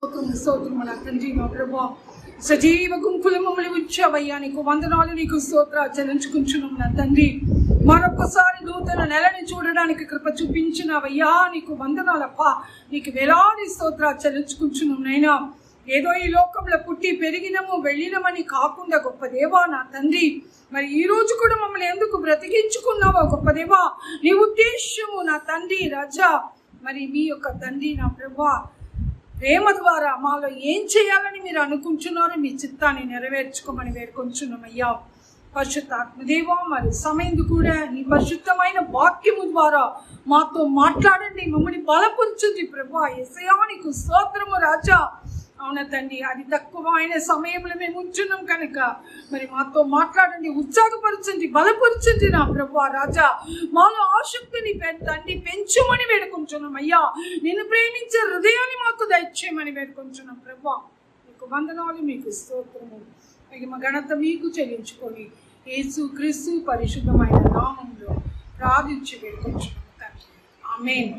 స్తోత్రము నా తండ్రి, మా ప్రభువా, సజీవ గుంపులు మమ్మల్ని ఉంచావయ్యా. నీకు వందనాలు, నీకు స్తోత్రాలు చెల్లించుకుంటున్నాం నా తండ్రి. మరొకసారి నూతన నెలని చూడడానికి కృప చూపించినవయ్యా. నీకు వందనాలప్పా, నీకు వేలాది స్తోత్రాలు చెల్లించుకుంటున్నాం నైనా. ఏదో ఈ లోకంలో పుట్టి పెరిగినము వెళ్ళినమని కాకుండా గొప్ప దేవా నా తండ్రి, మరి ఈ రోజు కూడా మమ్మల్ని ఎందుకు బ్రతికించుకున్నావో గొప్ప దేవా, నీ ఉద్దేశము నా తండ్రి రాజా. మరి మీ యొక్క తండ్రి నా ప్రభువా, ప్రేమ ద్వారా మాలో ఏం చేయాలని మీరు అనుకుంటున్నారో మీ చిత్తాన్ని నెరవేర్చుకోమని వేడుకొంచున్నామయ్యా. పరిశుద్ధాత్మదేవా, మరి సమయం కూడా నీ పరిశుద్ధమైన వాక్యము ద్వారా మాతో మాట్లాడండి, మమ్మల్ని బలపరచండి ప్రభువా. యేసయ్యా నీకు స్తోత్రము రాజా. అవునా తండ్రి, అది తక్కువైన సమయంలో మేము ఉంచున్నాం కనుక మరి మాతో మాట్లాడండి, ఉత్సాహపరచండి, బలపరచండి నా ప్రభువా రాజా. మాలో ఆసక్తిని తండ్రి పెంచుమని వేడుకుంటున్నాం అయ్యా. నిన్ను ప్రేమించే హృదయాన్ని మాకు దయచేయమని వేడుకుంటున్నాం ప్రభువా. మీకు వందనాలు, మీకు స్తోత్రము, మా ఘనత మీకు చెల్లించుకొని యేసు క్రీస్తు పరిశుద్ధమైన నామంలో ప్రార్థించి వేడుకుంటున్నాం తండ్రి. ఆమేన్.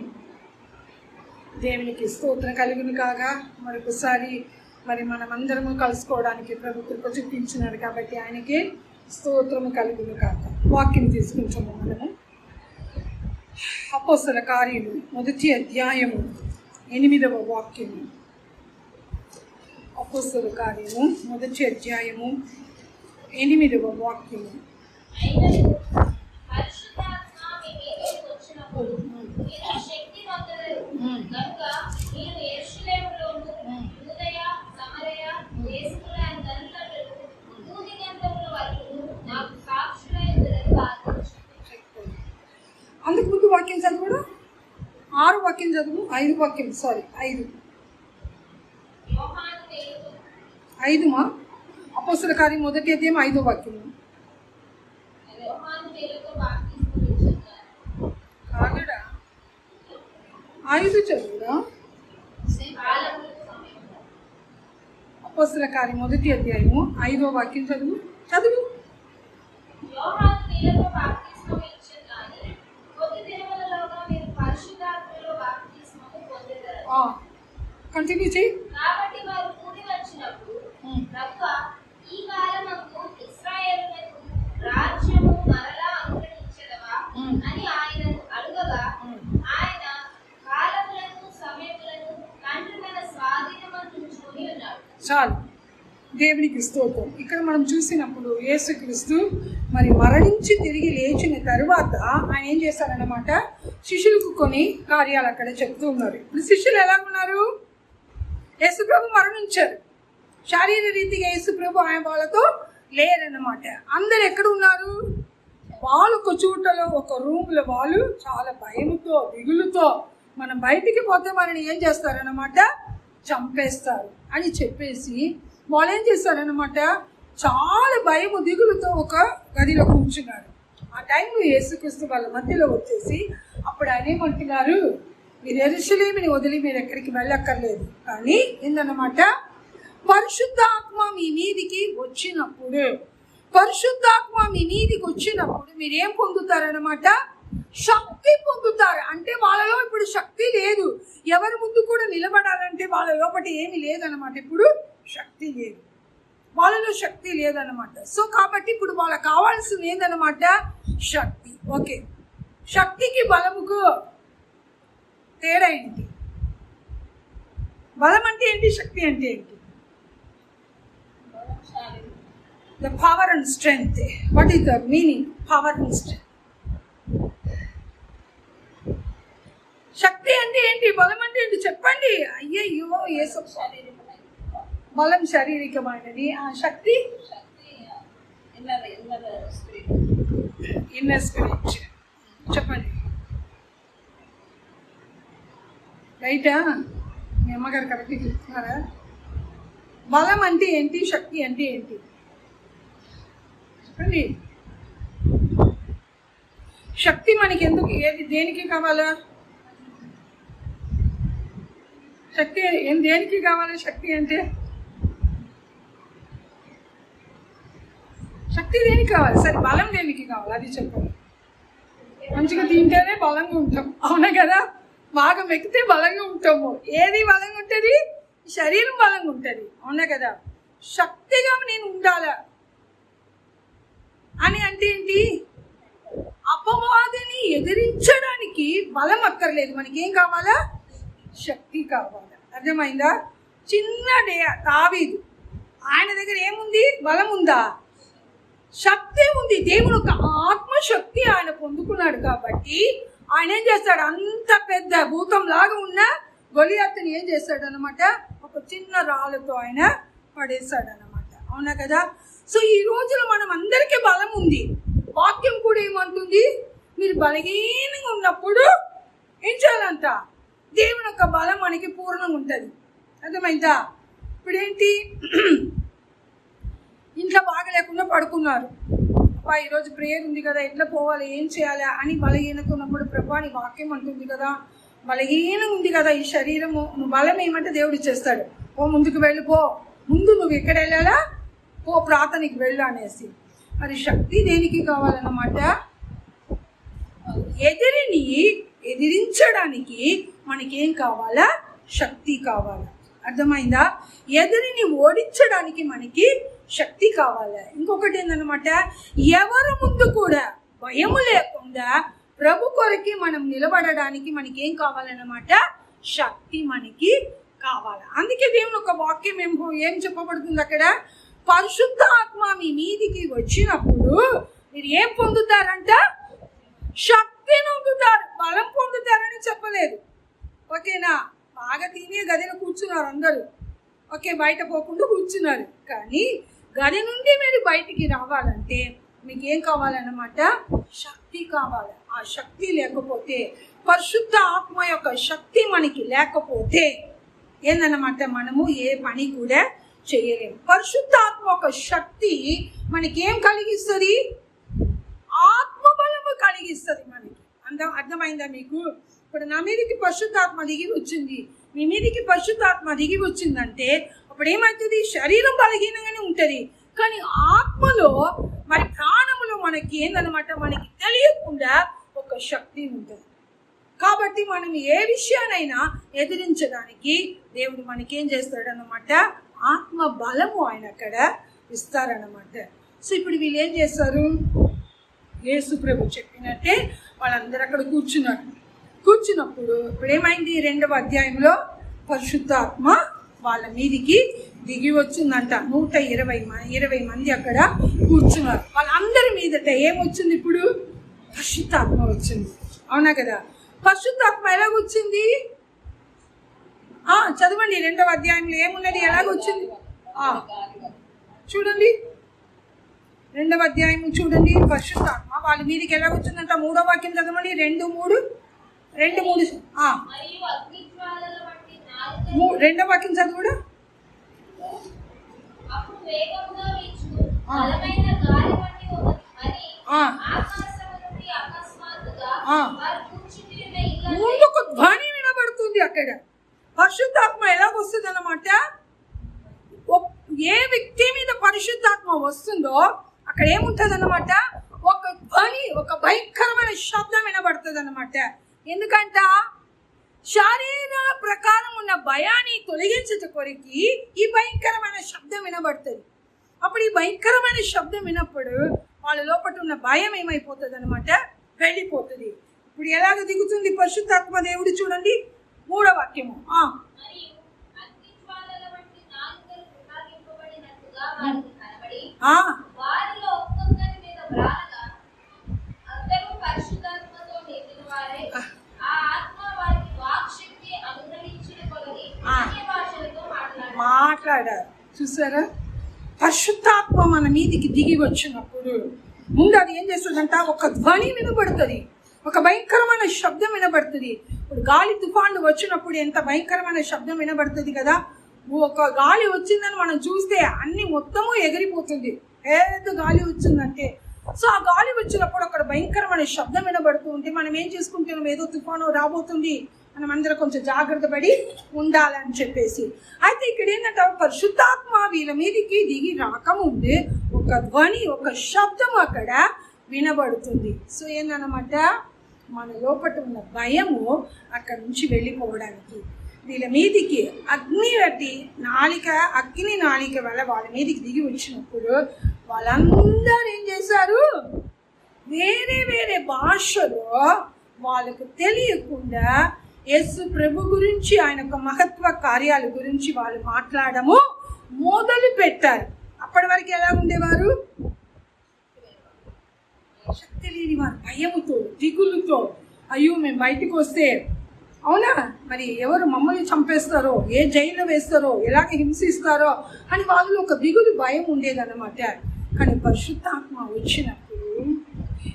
దేవునికి స్తోత్రం కలుగును కాగా. మరొకసారి మరి మనమందరము కలుసుకోవడానికి ప్రభు కృప చూపించినారు కాబట్టి ఆయనకి స్తోత్రము కలుగును కాక. వాక్యం తీసుకుంటాము మనము. అపోస్తల కార్యము 1వ అధ్యాయము 8వ వాక్యము. అపోస్తల కార్యము 1వ అధ్యాయము 8వ వాక్యము. అందుకు ముందు వాక్యం చదువు, 6 వాక్యం చదువు, 5 వాక్యం, సారీ 5 మా అపోస్తల కార్యం 1వ అధ్యాయం 5వ వాక్యము. కాదుడా 5 చదువురా. అపోస్తల కార్యం 1వ అధ్యాయము 5వ వాక్యం చదువు. కంటిన్యూ చేయి. కాబట్టి వారు కూడి వచ్చినప్పుడు ప్రభువా, ఈ కాలమందు ఇశ్రాయేలునకు రాజ్యము మరలా అనుగ్రహించెదవా అని ఆయన అడుగగా, ఆయన కాలములను సమయములను తండ్రి తన స్వాధీనమందు ఉంచుకొని ఉన్నాడు. చాలు, దేవునికి స్తోత్రం. ఇక్కడ మనం చూసినప్పుడు యేసుక్రీస్తు మరి మరణించి తిరిగి లేచిన తరువాత ఆయన ఏం చేశారన్నమాట, శిష్యులకు కొన్ని కార్యాలు అక్కడ చెప్తూ ఉన్నారు. ఇప్పుడు శిష్యులు ఎలా ఉన్నారు? యేసుప్రభు మరణించారు, శారీర రీతిగా యేసుప్రభు ఆయన వాళ్ళతో లేరన్నమాట. అందరు ఎక్కడ ఉన్నారు? వాళ్ళు ఒక చోటలో, ఒక రూమ్లో వాళ్ళు చాలా భయముతో దిగులుతో, మనం బయటికి పోతే మనని ఏం చేస్తారన్నమాట, చంపేస్తారు అని చెప్పేసి వాళ్ళు ఏం చేస్తారన్నమాట, చాలా భయము దిగులుతో ఒక గదిలో కూర్చున్నారు. ఆ టైంలో యేసుక్రీస్తు వాళ్ళ మధ్యలో వచ్చేసి అప్పుడు ఆయన ఏమంటున్నారు, మీరు యెరూషలేముని వదిలి మీరు ఎక్కడికి వెళ్ళక్కర్లేదు, కానీ ఏందన్నమాట, పరిశుద్ధాత్మ మీ మీదికి వచ్చినప్పుడు, పరిశుద్ధాత్మ మీ మీదికి వచ్చినప్పుడు మీరు ఏం పొందుతారన్నమాట, శక్తి పొందుతారు. అంటే వాళ్ళలో ఇప్పుడు శక్తి లేదు, ఎవరి ముందు కూడా నిలబడాలంటే వాళ్ళ లోపల ఏమి లేదన్నమాట, ఇప్పుడు శక్తి లేదు, వాళ్ళలో శక్తి లేదన్నమాట. సో కాబట్టి ఇప్పుడు వాళ్ళకి కావాల్సింది ఏందన్నమాట, శక్తి. ఓకే, శక్తికి బలముకు తేడా ఏంటి? బలం అంటే ఏంటి, శక్తి అంటే ఏంటి? The power and strength. What is the meaning power and strength? శక్తి అంటే ఏంటి, బలం అంటే ఏంటి చెప్పండి. అయ్యయ్యో, యేసు బలం శారీరకమైనది, ఆ శక్తి ఇన్నర్ స్పిరిట్. చెప్పండి, రైటా? మీ అమ్మగారు కరెక్ట్గా చెప్తున్నారా? బలం అంటే ఏంటి, శక్తి అంటే ఏంటి చెప్పండి. శక్తి మనకి ఎందుకు, దేనికి కావాలా? శక్తి దేనికి కావాలి? శక్తి అంటే శక్తి దేనికి కావాలి? సరే, బలం దేనికి కావాలి అది చెప్పండి. మంచిగా తింటేనే బలంగా ఉంటాం, అవునా కదా? బాగా మెక్కితే బలంగా ఉంటాము. ఏది బలంగా ఉంటుంది? శరీరం బలంగా ఉంటుంది, అవునా కదా. శక్తిగా నేను ఉండాలా అని అంటే ఏంటి? అపవాదిని ఎదిరించడానికి బలం అక్కర్లేదు, మనకేం కావాలా? శక్తి కావాలా. అర్థమైందా? చిన్న దావీదు, ఆయన దగ్గర ఏముంది? బలం ఉందా? శక్తి ఉంది. దేవుడు ఒక ఆత్మశక్తి ఆయన పొందుకున్నాడు కాబట్టి ఆయన ఏం చేస్తాడు? అంత పెద్ద భూతం లాగా ఉన్న గొలియాతుని ఏం చేస్తాడు అనమాట? ఒక చిన్న రాళ్ళతో ఆయన పడేశాడు అనమాట, అవునా కదా. సో ఈ రోజులో మనం అందరికీ బలం ఉంది. వాక్యం కూడా ఏమంటుంది? మీరు బలహీనంగా ఉన్నప్పుడు ఏం చేయాలంట? దేవుని యొక్క బలం మనకి పూర్ణంగా ఉంటుంది. అర్థమైందా? ఇప్పుడేంటి, ఇంట్లో బాగా లేకుండా పడుకున్నారు, అబ్బా ఈరోజు ప్రేయర్ ఉంది కదా, ఎట్లా పోవాలి, ఏం చేయాలి అని బలహీనంగా ఉన్నప్పుడు ప్రభా నీ వాక్యం అంటుంది కదా, బలహీనంగా ఉంది కదా ఈ శరీరము, నువ్వు బలం ఏమంటే దేవుడు ఇచ్చేస్తాడు. ఓ ముందుకు వెళ్ళిపో, ముందు నువ్వు ఎక్కడ వెళ్ళాలా? పో ప్రార్థనకి వెళ్ళు అనేసి. మరి శక్తి దేనికి కావాలన్నమాట? ఎదిరిని ఎదిరించడానికి మనకేం కావాలా? శక్తి కావాలా. అర్థమైందా? ఎదిరిని ఓడించడానికి మనకి శక్తి కావాలా. ఇంకొకటి ఏందన్నమాట, ఎవరి ముందు కూడా భయము లేకుండా ప్రభు కొరకి మనం నిలబడడానికి మనకేం కావాలన్నమాట? శక్తి మనకి కావాలి. అందుకే దేవుని ఒక వాక్యం ఏం చెప్పబడుతుంది అక్కడ? పరిశుద్ధ ఆత్మ మీ మీదికి వచ్చినప్పుడు మీరు ఏం పొందుతారంట? శక్తిని పొందుతారు, బలం పొందుతారని చెప్పలేదు. ఓకేనా? బాగా తినే గదిలో కూర్చున్నారు అందరూ, ఓకే, బయట పోకుండా కూర్చున్నారు. కానీ గది నుండి మీరు బయటికి రావాలంటే మీకు ఏం కావాలన్నమాట? శక్తి కావాలి. ఆ శక్తి లేకపోతే, పరిశుద్ధ ఆత్మ యొక్క శక్తి మనకి లేకపోతే ఏందన్నమాట, మనము ఏ పని కూడా చేయలేము. పరిశుద్ధ ఆత్మ ఒక శక్తి మనకి ఏం కలిగిస్తుంది? ఆత్మబలము కలిగిస్తుంది మనకి. అర్థమైందా మీకు? ఇప్పుడు నా మీదకి పరిశుద్ధాత్మ దిగి వచ్చింది, మీ మీదకి పరిశుద్ధాత్మ దిగి వచ్చిందంటే అప్పుడు ఏమవుతుంది? శరీరం బలహీనంగానే ఉంటుంది, కానీ ఆత్మలో మరి ప్రాణములో మనకి ఏందనమాట, మనకి తెలియకుండా ఒక శక్తి ఉంటుంది. కాబట్టి మనం ఏ విషయానైనా ఎదిరించడానికి దేవుడు మనకేం చేస్తాడనమాట? ఆత్మ బలము ఆయన అక్కడ ఇస్తారనమాట. సో ఇప్పుడు వీళ్ళు ఏం చేస్తారు? యేసు ప్రభు చెప్పినట్టే వాళ్ళందరూ అక్కడ కూర్చున్నప్పుడు ఇప్పుడు ఏమైంది? 2వ అధ్యాయంలో పరిశుద్ధాత్మ వాళ్ళ మీదికి దిగి వచ్చిందంట. 120 మంది అక్కడ కూర్చున్నారు. వాళ్ళందరి మీదట ఏమొచ్చింది? ఇప్పుడు పరిశుద్ధాత్మ వచ్చింది, అవునా కదా. పరిశుద్ధాత్మ ఎలాగొచ్చింది? చదవండి, 2వ అధ్యాయంలో ఏమున్నది? ఎలాగొచ్చింది చూడండి. 2వ అధ్యాయం చూడండి. పరిశుద్ధాత్మ వాళ్ళ మీదకి ఎలాగొచ్చిందంట? 3వ వాక్యం చదవండి. 2:3 2వ వాక్యం చదువుడు. ముందుకు ధ్వని వినబడుతుంది అక్కడ. పరిశుద్ధాత్మ ఎలాగొస్తుంది అన్నమాట? ఏ వ్యక్తి మీద పరిశుద్ధాత్మ వస్తుందో అక్కడ ఏముంటుంది అన్నమాట? ఒక ధ్వని, ఒక భయంకరమైన శబ్దం వినబడుతుంది అన్నమాట. ఎందుకంట శరీర ప్రకారం ఉన్న భయాన్ని తొలగించట కొరికి ఈ భయంకరమైన శబ్దం వినబడుతుంది. అప్పుడు ఈ భయంకరమైన శబ్దం వినప్పుడు వాళ్ళ లోపల ఉన్న భయం ఏమైపోతుంది అన్నమాట? వెళ్ళిపోతుంది. ఇప్పుడు ఎలాగ దిగుతుంది పరిశుద్ధాత్మ దేవుడు? చూడండి 3వ వాక్యము. మాట్లాడారు, చూసారా? పరిశుద్ధాత్మ మన మీదికి దిగి వచ్చినప్పుడు ముందు అది ఏం చేస్తుందంట? ఒక ధ్వని వినబడుతుంది, ఒక భయంకరమైన శబ్దం వినబడుతుంది. ఇప్పుడు గాలి తుఫాన్లు వచ్చినప్పుడు ఎంత భయంకరమైన శబ్దం వినబడుతుంది కదా. ఒక గాలి వచ్చిందని మనం చూస్తే అన్ని మొత్తము ఎగిరిపోతుంది, ఏదో గాలి వచ్చిందంటే. సో ఆ గాలి వచ్చినప్పుడు అక్కడ భయంకరమైన శబ్దం వినబడుతూ ఉంటే మనం ఏం చేసుకుంటున్నాం? ఏదో తుఫాను రాబోతుంది, మనం అందరం కొంచెం జాగ్రత్త పడి ఉండాలని చెప్పేసి. అయితే ఇక్కడ ఏంటంటే పరిశుద్ధాత్మ వీళ్ళ మీదకి దిగి రాకముందే ఒక ధ్వని, ఒక శబ్దం అక్కడ వినబడుతుంది. సో ఏందన్నమాట? మన లోపల ఉన్న భయము అక్కడ నుంచి వెళ్ళిపోవడానికి వీళ్ళ మీదికి అగ్ని నాలిక వల్ల వాళ్ళ మీదికి దిగి వచ్చినప్పుడు వాళ్ళందరూ ఏం చేశారు? వేరే వేరే భాషలో వాళ్ళకు తెలియకుండా యేసు ప్రభు గురించి, ఆయన యొక్క మహత్వ కార్యాల గురించి వాళ్ళు మాట్లాడము మొదలు పెట్టారు. అప్పటి వరకు ఎలా ఉండేవారు? శక్తి లేని వారు, భయముతో, దిగులుతో, అయ్యో మేము బయటకు వస్తే అవునా మరి ఎవరు మమ్మల్ని చంపేస్తారో, ఏ జైల్లో వేస్తారో, ఎలాగ హింసిస్తారో అని వాళ్ళు ఒక దిగులు, భయం ఉండేదన్నమాట. కానీ పరిశుద్ధాత్మ వచ్చినప్పుడు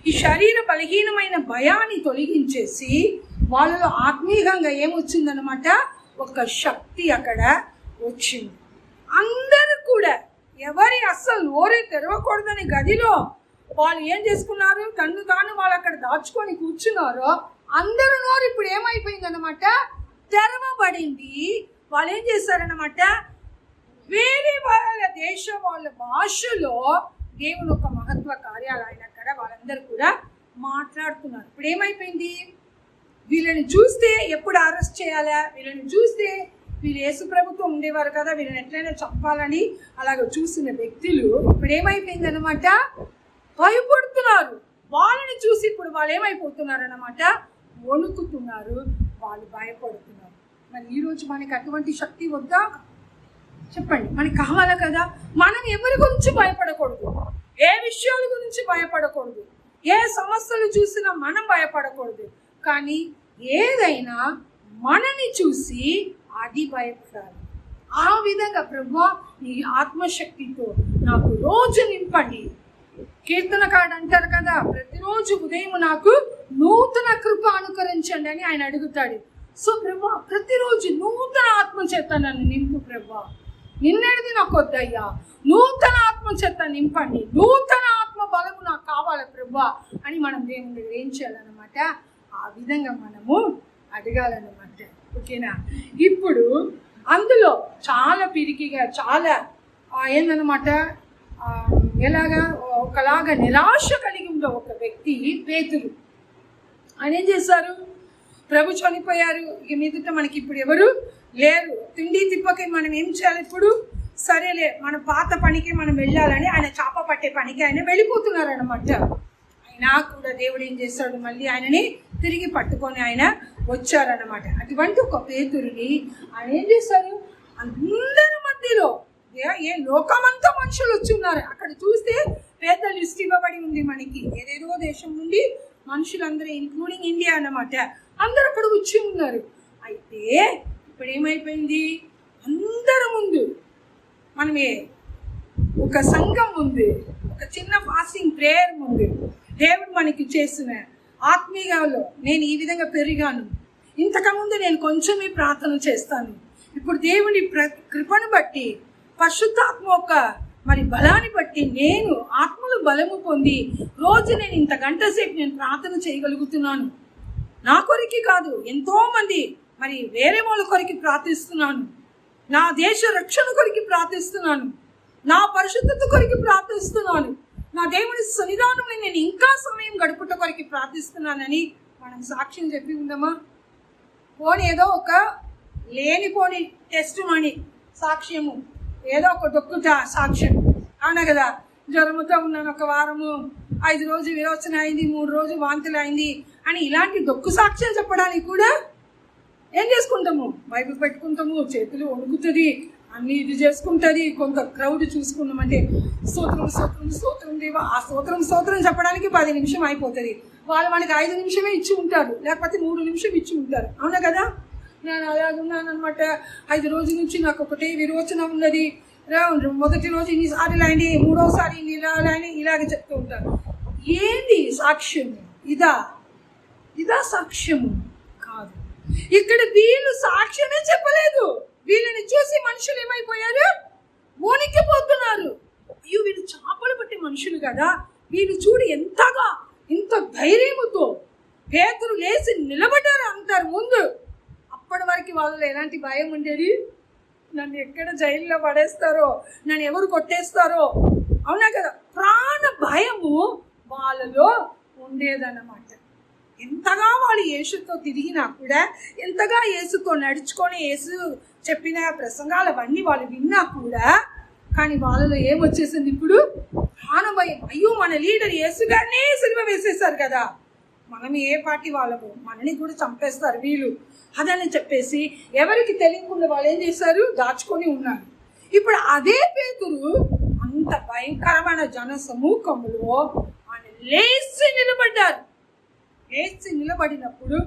ఈ శరీర బలహీనమైన భయాన్ని తొలగించేసి వాళ్ళలో ఆత్మీయంగా ఏమొచ్చిందనమాట? ఒక శక్తి అక్కడ వచ్చింది. అందరూ కూడా ఎవరి అస్సలు నోరే తెరవకూడదని గదిలో వాళ్ళు ఏం చేసుకున్నారు? తాను వాళ్ళు అక్కడ దాచుకొని కూర్చున్నారో అందరూ నోరు ఇప్పుడు ఏమైపోయిందనమాట? తెరవబడింది. వాళ్ళు ఏం చేశారనమాట? వేరే వాళ్ళ దేశం, వాళ్ళ భాషలో దేవుని ఒక మహత్వ కార్యాలు ఆయన అక్కడ వాళ్ళందరూ కూడా మాట్లాడుతున్నారు. ఇప్పుడు ఏమైపోయింది? వీళ్ళని చూస్తే ఎప్పుడు అరెస్ట్ చేయాలా, వీళ్ళని చూస్తే వీళ్ళు యేసు ప్రభుత్వం ఉండేవారు కదా, వీళ్ళని ఎట్లయినా చంపాలని అలాగ చూసిన వ్యక్తులు ఇప్పుడు ఏమైపోయింది అనమాట? భయపడుతున్నారు. వాళ్ళని చూసి ఇప్పుడు వాళ్ళు ఏమైపోతున్నారు అన్నమాట? వణుకుతున్నారు, వాళ్ళు భయపడుతున్నారు. మరి ఈరోజు మనకి అటువంటి శక్తి వద్దా? చెప్పండి, మనకి కావాలా కదా? మనం ఎవరి గురించి భయపడకూడదు, ఏ విషయాల గురించి భయపడకూడదు, ఏ సమస్యలు చూసినా మనం భయపడకూడదు. కానీ ఏదైనా మనని చూసి అది భయపడాలి. ఆ విధంగా ప్రభువా నీ ఆత్మశక్తితో నాకు రోజు నింపండి. కీర్తనకారుడు అంటారు కదా, ప్రతిరోజు ఉదయం నాకు నూతన కృప అనుకరించండి అని ఆయన అడుగుతాడు. సో ప్రభువా ప్రతిరోజు నూతన ఆత్మ చేత నన్ను నింపు ప్రభువా, నిన్నటిది నాకు వద్దయ్యా, నూతన ఆత్మ చేత నింపండి, నూతన ఆత్మ బలము నాకు కావాలి ప్రభువా అని మనం దేవుని దగ్గర ఏం చేయాలన్నమాట? ఆ విధంగా మనము అడగాలన్నమాట. ఓకేనా? ఇప్పుడు అందులో చాలా పిరికిగా, చాలా ఏందన్నమాట, ఎలాగా ఒకలాగా నిరాశ కలిగి ఉన్న ఒక వ్యక్తి పేతురు. ఆయన ఏం చేశారు? ప్రభు చనిపోయారు, ఇక మీదట మనకి ఇప్పుడు ఎవరు లేరు, తిండి తిప్పకి మనం ఏం చేయాలి? ఇప్పుడు సరేలే మన పాత పనికి మనం వెళ్ళాలని ఆయన చేప పట్టే పనికి ఆయన వెళ్ళిపోతున్నారు అనమాట. అయినా కూడా దేవుడు ఏం చేశాడు? మళ్ళీ ఆయనని తిరిగి పట్టుకొని ఆయన వచ్చారన్నమాట. అటువంటి ఒక పేతురుని ఆయన ఏం చేశారు? అందరి మధ్యలో ఏ లోకమంతా మనుషులు వచ్చి ఉన్నారు. అక్కడ చూస్తే పెద్ద లిస్ట్ ఇవ్వబడి ఉంది మనకి, ఏదేదో దేశం నుండి మనుషులందరూ, ఇంక్లూడింగ్ ఇండియా అన్నమాట, అందరూ అక్కడ వచ్చి ఉన్నారు. అయితే ఇప్పుడు ఏమైపోయింది? అందరి ముందు మనమే ఒక సంఘం ఉంది, ఒక చిన్న ఫాస్టింగ్ ప్రేయర్ ఉంది. దేవుడు మనకి చేసిన ఆత్మీయంలో నేను ఈ విధంగా పెరిగాను, ఇంతకుముందు నేను కొంచెమే ప్రార్థన చేస్తాను, ఇప్పుడు దేవుని కృపను బట్టి, పరిశుద్ధాత్మ ఒక మరి బలాన్ని బట్టి నేను ఆత్మలు బలము పొంది రోజు నేను ఇంత గంట సేపు నేను ప్రార్థన చేయగలుగుతున్నాను. నా కొరికి కాదు, ఎంతో మంది మరి వేరే వాళ్ళ కొరికి ప్రార్థిస్తున్నాను, నా దేశ రక్షణ కొరికి ప్రార్థిస్తున్నాను, నా పరిశుద్ధత కొరికి ప్రార్థిస్తున్నాను, నా దేవుని సన్నిధానంలో నేను ఇంకా సమయం గడుపుట కొరికి ప్రార్థిస్తున్నానని మనం సాక్ష్యం చెప్పి ఉందామా? పోనీ ఏదో ఒక లేనిపోని టెస్ట్ మని సాక్ష్యము, ఏదో ఒక దొక్కుట సాక్ష్యం, అవునా కదా? జ్వరముతో ఉన్నాను, ఒక వారము, 5 రోజులు విరోచన అయింది, 3 రోజులు వాంతులు అయింది అని ఇలాంటి దొక్కు సాక్ష్యం చెప్పడానికి కూడా ఏం చేసుకుంటాము? బైబిల్ పెట్టుకుంటాము, చేతులు వణుకుతుంది, అన్ని ఇది చేసుకుంటుంది, కొంత క్రౌడ్ చూసుకున్నామంటే స్తోత్రం స్తోత్రం స్తోత్రం దేవా, ఆ స్తోత్రం చెప్పడానికి 10 నిమిషం అయిపోతుంది. వాళ్ళు మనకి 5 నిమిషమే ఇచ్చి ఉంటారు, లేకపోతే 3 నిమిషం ఇచ్చి ఉంటారు, అవునా కదా? నేను అలాగున్నాను అనమాట, 5 రోజుల నుంచి నాకు ఒకటే విరోచన ఉన్నది, మొదటి రోజు ఇన్నిసార్లు అయింది, 3వసారి ఇన్ని ఇలాగే చెప్తూ ఉంటారు. ఏంది సాక్ష్యము? ఇదా సాక్ష్యము కాదు. ఇక్కడ వీళ్ళు సాక్ష్యమే చెప్పలేదు, వీళ్ళని చూసి మనుషులు ఏమైపోయారు? వణికిపోతున్నారు. అయ్యో వీళ్ళు చేపలు పట్టే మనుషులు కదా, వీళ్ళు చూడు ఎంతగా, ఇంత ధైర్యముతో పేతురు లేచి నిలబడ్డారు అంటారు ముందు. అప్పటి వరకు వాళ్ళలో ఎలాంటి భయం ఉండేది? నన్ను ఎక్కడ జైల్లో పడేస్తారో, నన్ను ఎవరు కొట్టేస్తారో, అవునా కదా? ప్రాణ భయము వాళ్ళలో ఉండేదన్నమాట. ఎంతగా వాళ్ళు యేసుతో తిరిగినా కూడా, ఎంతగా యేసుతో నడుచుకొని యేసు చెప్పిన ప్రసంగాలు అవన్నీ వాళ్ళు విన్నా కూడా, కానీ వాళ్ళలో ఏమొచ్చేసింది ఇప్పుడు? ప్రాణభయం. అయ్యో, మన లీడర్ యేసు గారినే సిలువ వేసేశారు కదా, మనం ఏ పార్టీ వాళ్ళము, మనని కూడా చంపేస్తారు వీళ్ళు అదని చెప్పేసి ఎవరికి తెలియకుండా వాళ్ళు ఏం చేశారు? దాచుకొని ఉన్నారు. ఇప్పుడు అదే పేతురు అంత భయంకరమైన జన సమూహంలో ఆయన లేచి నిలబడ్డారు. లేచి నిలబడినప్పుడు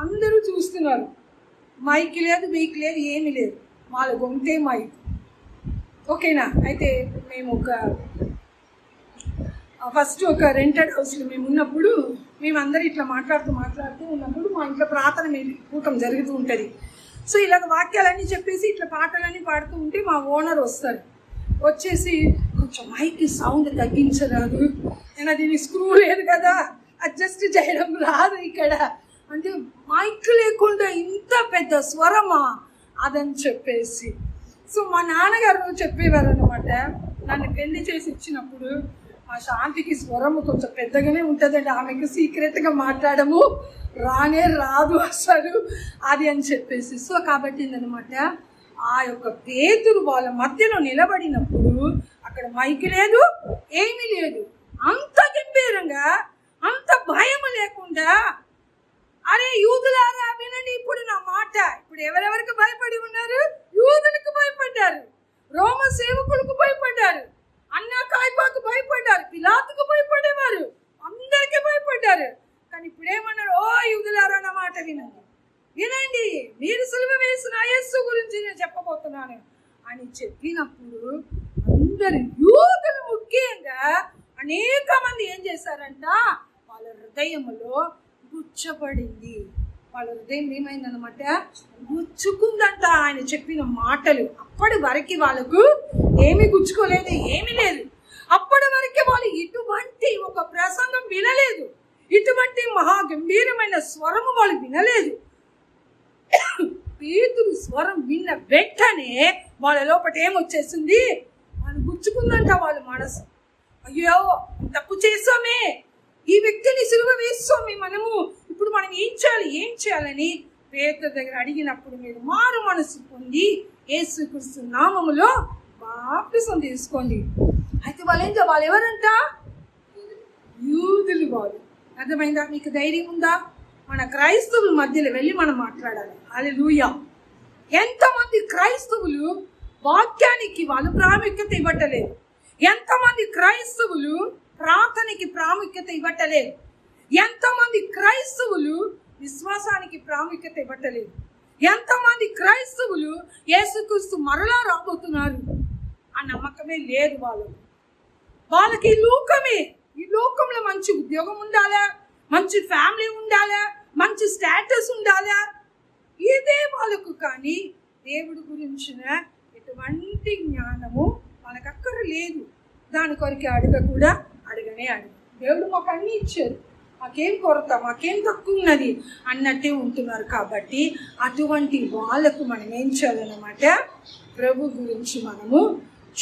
అందరూ చూస్తున్నారు. మైక్ లేదు, వీక్ లేదు, ఏమీ లేదు, వాళ్ళ గొంతే మైక్. ఓకేనా? అయితే మేము ఫస్ట్ ఒక రెంటెడ్ హౌస్లో మేము ఉన్నప్పుడు, మేమందరూ ఇట్లా మాట్లాడుతూ ఉన్నప్పుడు మా ఇంట్లో ప్రార్థన కూటం జరుగుతూ ఉంటుంది. సో ఇలాగ వాక్యాలన్నీ చెప్పేసి ఇట్లా పాటలన్నీ పాడుతూ ఉంటే మా ఓనర్ వస్తారు. వచ్చేసి కొంచెం మైక్ సౌండ్ తగ్గించరాదు, నేను దీనికి స్క్రూ లేదు కదా, అడ్జస్ట్ చేయడం రాదు ఇక్కడ అంటే, మైక్ లేకుండా ఇంత పెద్ద స్వరమా అదని చెప్పేసి. సో మా నాన్నగారు చెప్పేవారు అనమాట, నన్ను పెళ్లి చేసి ఇచ్చినప్పుడు ఆ శాంతికి స్వరము కొంచెం పెద్దగానే ఉంటుందండి, ఆమెకు సీక్రెట్గా మాట్లాడము రానే రాదు అసలు అది అని చెప్పేసి. సో కాబట్టి ఏంటనమాట, ఆ యొక్క పేతురు వాళ్ళ మధ్యలో నిలబడినప్పుడు అక్కడ మైక్ లేదు, ఏమీ లేదు, అంత గంభీరంగా, అంత భయం లేకుండా, అరే యూదులారా వినండి ఇప్పుడు నా మాట. ఇప్పుడు ఎవరెవరికి భయపడి ఉన్నారు? యూదులకు భయపడ్డారు, రోమ సేవకులకు భయపడ్డారు, అన్న కాయపాకు భయపడ్డారు, పిలాతుకు భయపడేవారు, అందరికీ భయపడ్డారు. కానీ ఇప్పుడు ఏమన్నారు? ఓ యూదులారా నా మాట వినండి, వినండి, మీరు సిలువ వేసిన యేసు గురించి నేను చెప్పబోతున్నాను అని చెప్పినప్పుడు అందరు యూదులు ముఖ్యంగా అనేక మంది ఏం చేశారంట, వాళ్ళ హృదయంలో గుచ్చపడింది. వాళ్ళ హృదయం ఏమైందనమాట? గుచ్చుకుందంట ఆయన చెప్పిన మాటలు. అప్పటి వరకు వాళ్ళకు ఏమీ గుచ్చుకోలేదు, ఏమీ లేదు. అప్పటి వరకే వాళ్ళు ఇటువంటి ఒక ప్రసంగం వినలేదు, ఇటువంటి మహా గంభీరమైన స్వరము వాళ్ళు వినలేదు. పేతురు స్వరం విన్న వెంటనే వాళ్ళ లోపల ఏమొచ్చేసింది? వాళ్ళు గుచ్చుకుందంట వాళ్ళ మనసు. అయ్యో, తప్పు చేసామే, ఈ వ్యక్తిని సిలువ వేస్తామే మనము, ఇప్పుడు మనం ఏం చేయాలని పేతురు దగ్గర అడిగినప్పుడు, మీరు మారు మనసు పొంది యేసుక్రీస్తు నామములో బాప్తిసం తీసుకోండి. అయితే వాళ్ళు ఎవరంట? యూదులు వాళ్ళు. అర్థమైందా? మీకు ధైర్యం ఉందా? మన క్రైస్తవుల మధ్యలో వెళ్ళి మనం మాట్లాడాలి. హల్లెలూయా. ఎంతమంది క్రైస్తవులు వాక్యానికి వాళ్ళు ప్రాముఖ్యత ఇవ్వట్లేదు, ఎంతమంది క్రైస్తవులు ప్రార్థనకి ప్రాముఖ్యత ఇవ్వట్లేదు, ఎంతమంది క్రైస్తవులు విశ్వాసానికి ప్రాముఖ్యత ఇవ్వట్లేదు, ఎంతమంది క్రైస్తవులు యేసుక్రీస్తు మరలా రాబోతున్నారు ఆ నమ్మకమే లేదు వాళ్ళకి. ఈ లోకంలో మంచి ఉద్యోగం ఉండాలా, మంచి ఫ్యామిలీ ఉండాలా, మంచి స్టేటస్ ఉండాలా, ఇదే వాళ్ళకు. కానీ దేవుడి గురించిన ఎటువంటి జ్ఞానము వాళ్ళకి అక్కర లేదు. దాని కొరకు అడగనే దేవుడు మాకు అన్నీ ఇచ్చారు, మాకేం కొరత, మాకేం తక్కువ ఉన్నది అన్నట్టే ఉంటున్నారు. కాబట్టి అటువంటి వాళ్ళకు మనం ఏం చేయాలన్నమాట, ప్రభు గురించి మనము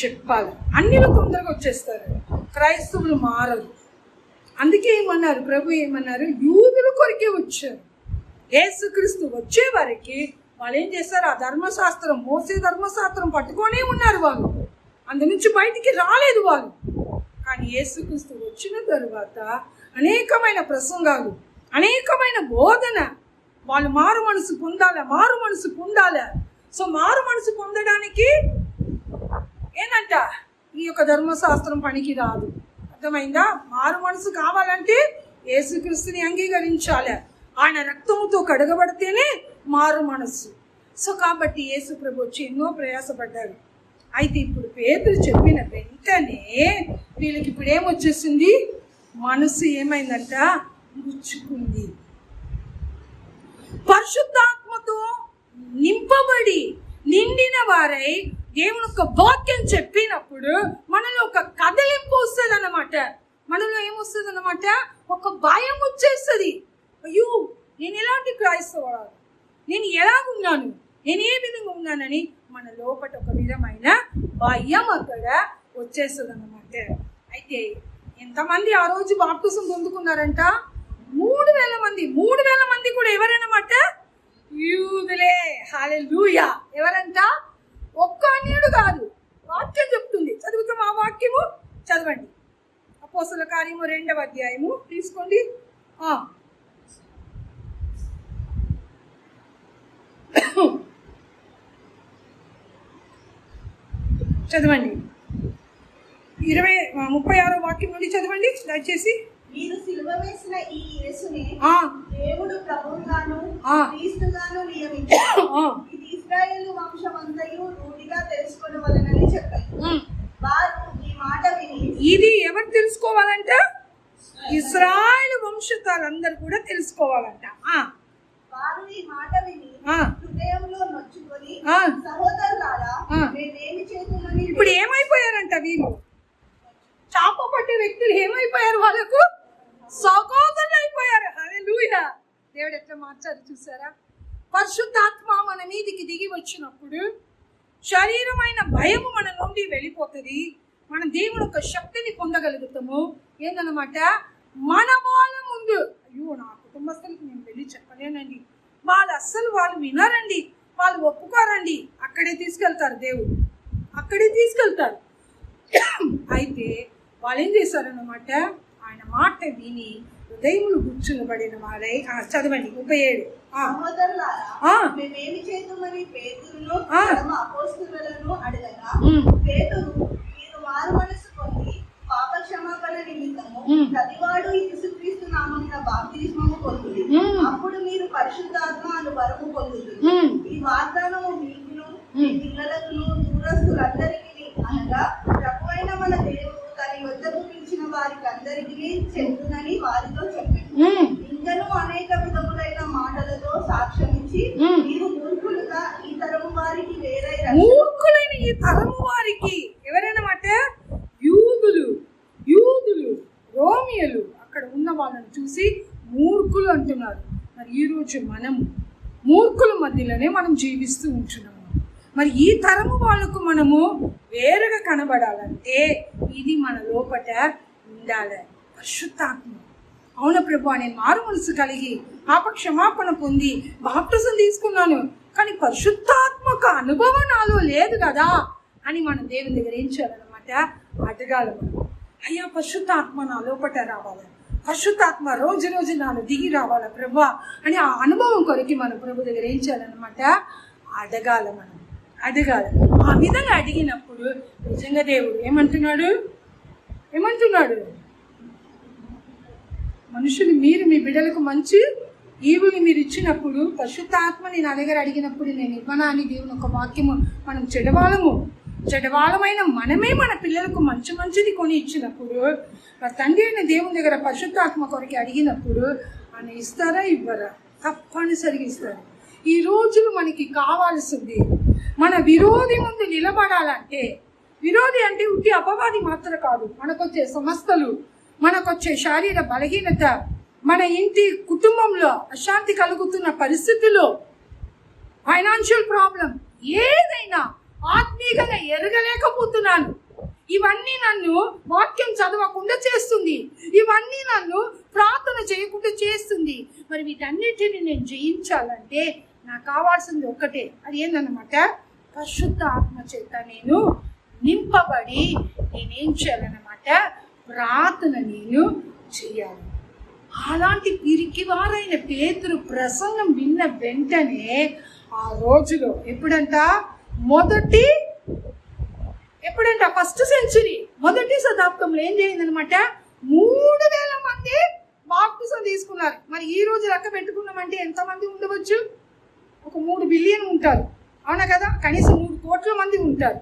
చెప్పాలి. అన్నిలో తొందరగా వచ్చేస్తారు, క్రైస్తవులు మారరు. అందుకే ఏమన్నారు, ప్రభు ఏమన్నారు, యూదుల కొరకే వచ్చారు. యేసుక్రీస్తు వచ్చే వరకు వాళ్ళు ఏం చేస్తారు, ఆ ధర్మశాస్త్రం, మోసే ధర్మశాస్త్రం పట్టుకొనే ఉన్నారు వాళ్ళు, అందు నుంచి బయటికి రాలేదు వాళ్ళు. కానీ యేసుక్రీస్తు వచ్చిన తరువాత అనేకమైన ప్రసంగాలు, అనేకమైన బోధన, వాళ్ళు మారు మనసు పొందాలా. సో మారు మనసు పొందడానికి ఏంటంట, ఈ యొక్క ధర్మశాస్త్రం పనికి రాదు. అర్థమైందా? మారు మనసు కావాలంటే యేసుక్రీస్తుని అంగీకరించాలి, ఆయన రక్తముతో కడగబడితేనే మారు మనసు. సో కాబట్టి యేసు ప్రభు వచ్చి ఎన్నో ప్రయాసపడ్డారు. అయితే ఇప్పుడు పేతురు చెప్పిన వెంటనే వీళ్ళకి ఇప్పుడు ఏమొచ్చేసింది, మనసు ఏమైందంట, గుచ్చుకుంది. పరిశుద్ధాత్మతో నింపబడి నిండిన వారై దేవుని యొక్క వాక్యం చెప్పినప్పుడు మనలో ఒక కదలింపు వస్తుంది అన్నమాట. మనలో ఏమొస్తుంది అన్నమాట, ఒక భయం వచ్చేస్తుంది. అయ్యో, నేను ఎలాంటి క్రైస్తవుడు, నేను ఎలాగున్నాను, నేను ఏ విధంగా ఉన్నానని మన లోపల ఒక విధమైన భయం అక్కడ వచ్చేస్తుంది అన్నమాట. అయితే ఎంతమంది ఆ రోజు బాప్తిసం పొందుకున్నారంట? 3,000 మంది. 3,000 మంది కూడా ఎవరన్నమాట? యూదులే. హల్లెలూయా. ఎవరంట? ఒక్క అన్యుడు కాదు. వాక్యం చెప్తుంది. చదువుతాం ఆ వాక్యము, చదవండి. అపోస్తలుల కార్యము 2వ అధ్యాయము తీసుకోండి. చదవండి. 36వ వాక్యం నుండి చదవండి దయచేసి. మీరు సిలువ వేసిన ఈ యేసునే దేవుడు ప్రభువుగాను క్రీస్తుగాను నియమించారు. ఇది ఇశ్రాయేలు వంశమంతయు రూఢిగా తెలుసుకోవలనని చెప్పారు. వారు ఈ మాట విని, ఇది ఎవరు తెలుసుకోవాలంట? ఇశ్రాయేలు వంశస్థులందరూ కూడా తెలుసుకోవాలంట. వారు ఈ మాట విని హృదయంలో నొచ్చుకొని, సహోదరులారా మేమేమి చేతుమని. ఇప్పుడు ఏమైపోయారంట వీళ్ళు? చాప పట్టే వ్యక్తులు ఏమైపోయారు? వాళ్ళకు సహోదరులు అయిపోయారు. హల్లెలూయా. దేవుడు ఎట్లా మార్చారు చూసారా? పరిశుద్ధాత్మ మన మీదికి దిగి వచ్చినప్పుడు శరీరమైన భయము మన నుండి వెళ్ళిపోతుంది. మనం దేవుని యొక్క శక్తిని పొందగలుగుతాము. ఏందన్నమాట? మన వాళ్ళ ముందు, అయ్యో నా కుటుంబస్తులకు నేను వెళ్ళి చెప్పలేనండి, వాళ్ళు వినరండి, వాళ్ళు ఒప్పుకోరండి, అక్కడే తీసుకెళ్తారు దేవుడు, అక్కడే తీసుకెళ్తారు. అయితే వాళ్ళు ఏం చేశారన్నమాట? ఆయన మాట విని హృదయములు గుచ్చునబడిన వారై. చదవండి 37. మేమేమి చేద్దామని పేతురును అపోస్తలులను అడగగా, పేతురు మీరు మారు మనసు పొంది పాప క్షమాపణ నిమిత్తము ప్రతివాడు యేసుక్రీస్తు నామమున బాప్తిస్మము పొందుడి, అప్పుడు మీరు పరిశుద్ధాత్మ అను వరము పొందుదురు. ఈ వాగ్దానము మీకును మీ పిల్లలకును దూరస్తులందరికీ అనగా ప్రభువైన మన దేవుడు తన యొద్దకు పిలిచిన వారికి అందరికీ చెందునని వారితో చెప్పాడు. ఇంకను అనేక విధములైన మాటలతో సాక్ష్యమిచ్చి, మీరు మూర్ఖులుగా ఈ తరము వారికి మూర్ఖులైన ఈ తరము వారికి ఎవరైనామాట? యూదులు రోమియలు అక్కడ ఉన్న వాళ్ళని చూసి మూర్ఖులు అంటున్నారు. మరి ఈరోజు మనం మూర్ఖుల మధ్యలోనే మనం జీవిస్తూ ఉంటున్నాము. మరి ఈ తరము వాళ్ళకు మనము వేరుగా కనబడాలంటే ఇది మన లోపట ఉండాలి. పరిశుద్ధాత్మ. అవున ప్రభు, నేను మారు మనసు కలిగి పాప క్షమాపణ పొంది బాప్టిజం తీసుకున్నాను, కానీ పరిశుద్ధాత్మక అనుభవం నాలో లేదు కదా అని మనం దేవుని దగ్గర ఏం చేయాలన్నమాట? అడగాలి. మనం అయ్యా పరిశుద్ధాత్మ నా లోపట రావాలి, పరిశుద్ధాత్మ రోజు రోజు నాలో దిగి రావాలి ప్రభా అని ఆ అనుభవం కొరికి మనం ప్రభు దగ్గర ఏం చేయాలన్నమాట? అడగాలి. మనం అడగాలి. ఆ విధంగా అడిగినప్పుడు నిజంగా దేవుడు ఏమంటున్నాడు? మనుషులు మీరు మీ బిడ్డలకు మంచి ఈవుని మీరు ఇచ్చినప్పుడు, పరిశుద్ధాత్మని నా దగ్గర అడిగినప్పుడు నేను ఇవ్వనా అని దేవుని ఒక వాక్యము. మనం చెడవాళ్ళమైన మనమే మన పిల్లలకు మంచిది కొని ఇచ్చినప్పుడు, తండ్రి అయిన దేవుని దగ్గర పరిశుద్ధాత్మ కొరికి అడిగినప్పుడు ఆయన ఇస్తారా? ఇవ్వరా? తప్పనిసరిగా ఇస్తారు. ఈ రోజులు మనకి కావాల్సింది మన విరోధి ముందు నిలబడాలంటే, విరోధి అంటే ఉట్టి అపవాది మాత్రం కాదు, మనకొచ్చే సమస్యలు, మనకొచ్చే శారీర బలహీనత, మన ఇంటి కుటుంబంలో అశాంతి కలుగుతున్న పరిస్థితుల్లో, ఫైనాన్షియల్ ప్రాబ్లం, ఏదైనా ఆత్మీయంగా ఎరగలేకపోతున్నాను, ఇవన్నీ నన్ను వాక్యం చదవకుండా చేస్తుంది, ఇవన్నీ నన్ను ప్రార్థన చేయకుండా చేస్తుంది. మరి వీటన్నిటిని నేను జయించాలంటే నాకు కావాల్సింది ఒక్కటే. అది ఏందన్నమాట? పరిశుద్ధ ఆత్మ చేత నేను నింపబడి నేనేం చేయాలన్నమాట? ప్రార్థన నేను చేయాలి. అలాంటి పిరికివారైన పేతురు ప్రసంగం విన్న వెంటనే ఆ రోజులో ఎప్పుడంట ఫస్ట్ సెంచురీ మొదటి శతాబ్దంలో ఏం జరిగిందనమాట? 3,000 మంది బాప్టిజం తీసుకున్నారు. మరి ఈ రోజు లెక్క పెట్టుకున్నామంటే ఎంతమంది ఉండవచ్చు? ఒక 3 బిలియన్ ఉంటారు, అవునా కదా? కనీసం 3 కోట్ల మంది ఉంటారు,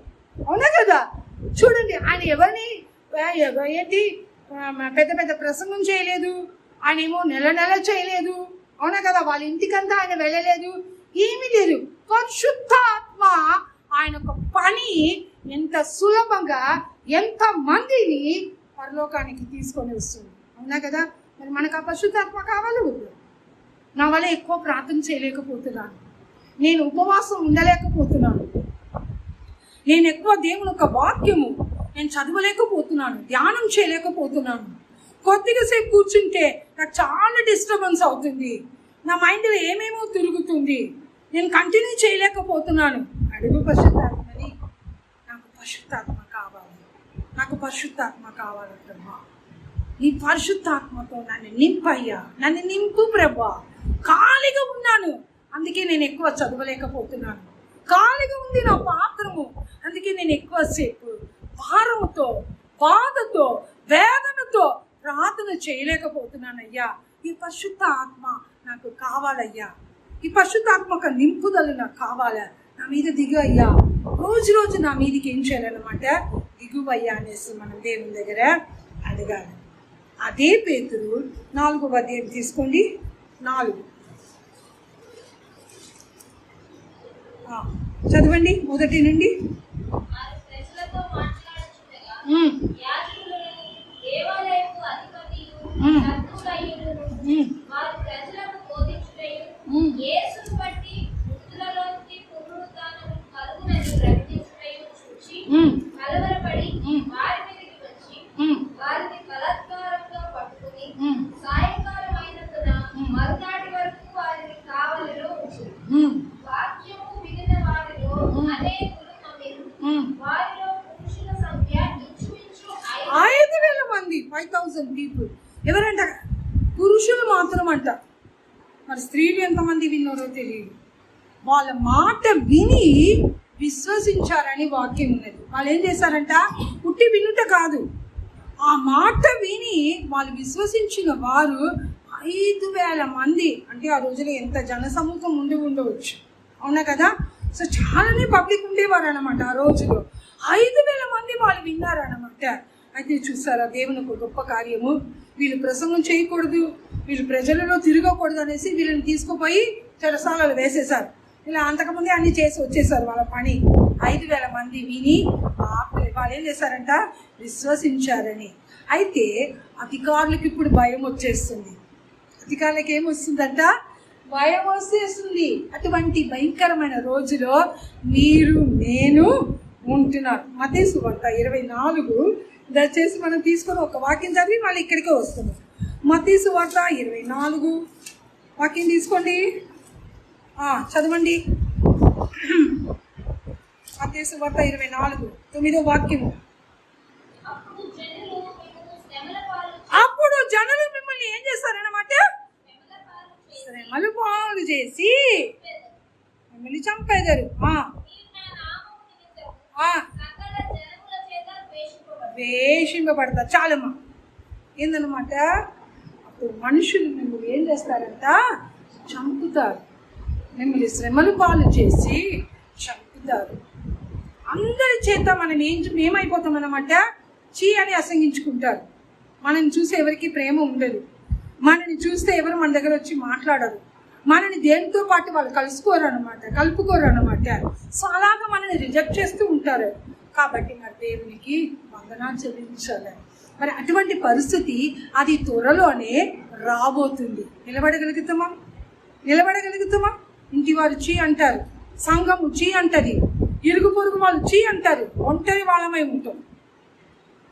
అవునా కదా? చూడండి, ఆయన ఎవరిని ఏంటి పెద్ద ప్రసంగం చేయలేదు, ఆయన ఏమో నెల చేయలేదు, అవునా కదా? వాళ్ళ ఇంటికంతా ఆయన వెళ్ళలేదు, ఏమీ లేదు. పరిశుద్ధాత్మ ఆయన ఒక పని ఎంత సులభంగా ఎంత మందిని పరలోకానికి తీసుకొని వస్తుంది, అవునా కదా? మరి మనకు ఆ పరిశుద్ధాత్మ కావాలి. నా వల్ల ఎక్కువ ప్రార్థన చేయలేకపోతున్నాను, నేను ఉపవాసం ఉండలేకపోతున్నాను, నేను ఎక్కువ దేవుని యొక్క వాక్యము నేను చదవలేకపోతున్నాను, ధ్యానం చేయలేకపోతున్నాను, కొద్దిగా సేపు కూర్చుంటే నాకు చాలా డిస్టర్బెన్స్ అవుతుంది, నా మైండ్లో ఏమేమో తిరుగుతుంది, నేను కంటిన్యూ చేయలేకపోతున్నాను. అడుగు పరిశుద్ధాత్మని, నాకు పరిశుద్ధాత్మ కావాలి, నాకు పరిశుద్ధాత్మ కావాలి ప్రభా. నీ పరిశుద్ధాత్మతో నన్ను నింపయ్యా, నన్ను నింపు ప్రభా. ఖాళీగా ఉన్నాను, అందుకే నేను ఎక్కువ చదవలేకపోతున్నాను. ఖాళీగా ఉంది నా పాత్రము, అందుకే నేను ఎక్కువసేపు భారముతో, బాధతో, వేదనతో ప్రార్థన చేయలేకపోతున్నానయ్యా. ఈ పరిశుద్ధ ఆత్మ నాకు కావాలయ్యా, ఈ పరిశుద్ధాత్మక నింపుదలు నాకు కావాలా. నా మీద దిగు అయ్యా, రోజు రోజు నా మీదకి ఏం చేయాలన్నమాట, దిగువయ్యా అనేసి మనం దేవుని దగ్గర అడగాలి. అదే పేతురు 4వ అధ్యాయం తీసుకోండి, 4 చదవండి, 1 నుండి. వారు ప్రజలతో మాట్లాడుచుండగా యాజకులను, దేవాలయపు అధిపతియు, సద్దుకయ్యులను వారు ప్రజలను బోధించుటయు, యేసును బట్టి మృతులలోంచి పునరుత్థానము కలుగునని ప్రకటించుటయు చూచి కలవరపడి వారి మీదకి వచ్చి వారిని బలాత్కారంగా పట్టుకుని సాయంకాలం అయినందున మరునాటి వరకు వారిని కావలిలో ఉంచారు. వాక్యము వినిన వారిలో అనేకులు నమ్మిరి. వారిలో పురుషుల సంఖ్య ఇంచుమించు 5,000 మంది, 5,000 పీపుల్. ఎవరంట? పురుషులు మాత్రం అంట. మరి స్త్రీలు ఎంతమంది విన్నారో తెలియదు. వాళ్ళ మాట విని విశ్వసించారని వాక్యం ఉన్నది. వాళ్ళు ఏం చేశారంట? పుట్టి వినుట కాదు, ఆ మాట విని వాళ్ళు విశ్వసించిన వారు 5,000 మంది. అంటే ఆ రోజులో ఎంత జనసమూహం ఉండవచ్చు, అవునా కదా? సో చాలానే పబ్లిక్ ఉండేవారు అనమాట ఆ రోజులో. 5,000 మంది వాళ్ళు విన్నారనమాట. అయితే చూసారా, దేవుని ఒక గొప్ప కార్యము. వీళ్ళు ప్రసంగం చేయకూడదు, వీళ్ళు ప్రజలలో తిరగకూడదు అనేసి వీళ్ళని తీసుకుపోయి చెరసాలలో వేసేశారు. ఇలా అంతకుముందే అన్ని చేసి వచ్చేసారు వాళ్ళ పని. 5,000 మంది విని వాళ్ళు ఏం చేశారంట? విశ్వసించారని. అయితే అధికారులకు ఇప్పుడు భయం వచ్చేస్తుంది. అధికారులకు ఏమొస్తుందంట? భయం వచ్చేస్తుంది. అటువంటి భయంకరమైన రోజులో మీరు నేను ఉంటున్నారు. మత్తయి సువార్త 24, దయచేసి మనం తీసుకొని ఒక వాక్యం చదివి మళ్ళీ ఇక్కడికే వస్తున్నాం. మత్తయి సువార్త 24 వాక్యం తీసుకోండి, చదవండి. మత్తయి సువార్త 24 9వ వాక్యము. అప్పుడు జనులు మిమ్మల్ని ఏం చేస్తారన్నమాట? శ్రమలు పాలు చేసి మిమ్మల్ని చంపేదారు. వేషింపబడతారు. చాలమ్మా, ఏందన్నమాట? అప్పుడు మనుషులు మిమ్మల్ని ఏం చేస్తారంట? చంపుతారు. మిమ్మల్ని శ్రమలు పాలు చేసి చంపుతారు. అందరి చేత మనం ఏమైపోతాం అన్నమాట? చీ అని అసంగించుకుంటారు. మనని చూసి ఎవరికి ప్రేమ ఉండదు, మనని చూస్తే ఎవరు మన దగ్గర వచ్చి మాట్లాడరు, మనని దేనితో పాటు వాళ్ళు కలుపుకోరు అనమాట. సో అలాగా మనని రిజెక్ట్ చేస్తూ ఉంటారు. కాబట్టి మరి దేవునికి వందనాలు చెల్లించాలి. మరి అటువంటి పరిస్థితి అది త్వరలోనే రాబోతుంది. నిలబడగలుగుతామా? ఇంటి వారు చీ అంటారు, సంఘము చీ అంటది, ఇరుగు పొరుగు వాళ్ళు చీ అంటారు, ఒంటరి వాళ్ళమై ఉంటాం.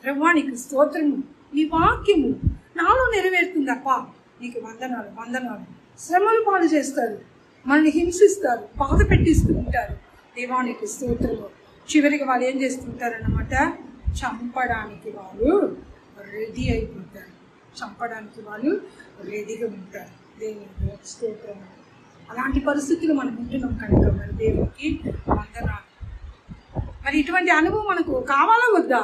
ప్రభువానికి స్తోత్రము, నీ వాక్యము నాలో నెరవేరుతుందప్ప, నీకు వందనాలు. శ్రమలు పాలు చేస్తారు, మనల్ని హింసిస్తారు, బాధ పెట్టిస్తూ ఉంటారు. దేవానికి స్తోత్రము. చివరికి వాళ్ళు ఏం చేస్తుంటారన్నమాట? చంపడానికి వాళ్ళు రెడీ అయిపోతారు. రెడీగా ఉంటారు. దేవునికి స్తోత్రము. అలాంటి పరిస్థితులు మనం ఉంటున్నాం కనుక మరి దేవునికి వందనాలు. మరి ఇటువంటి అనుభవం మనకు కావాలా వద్దా?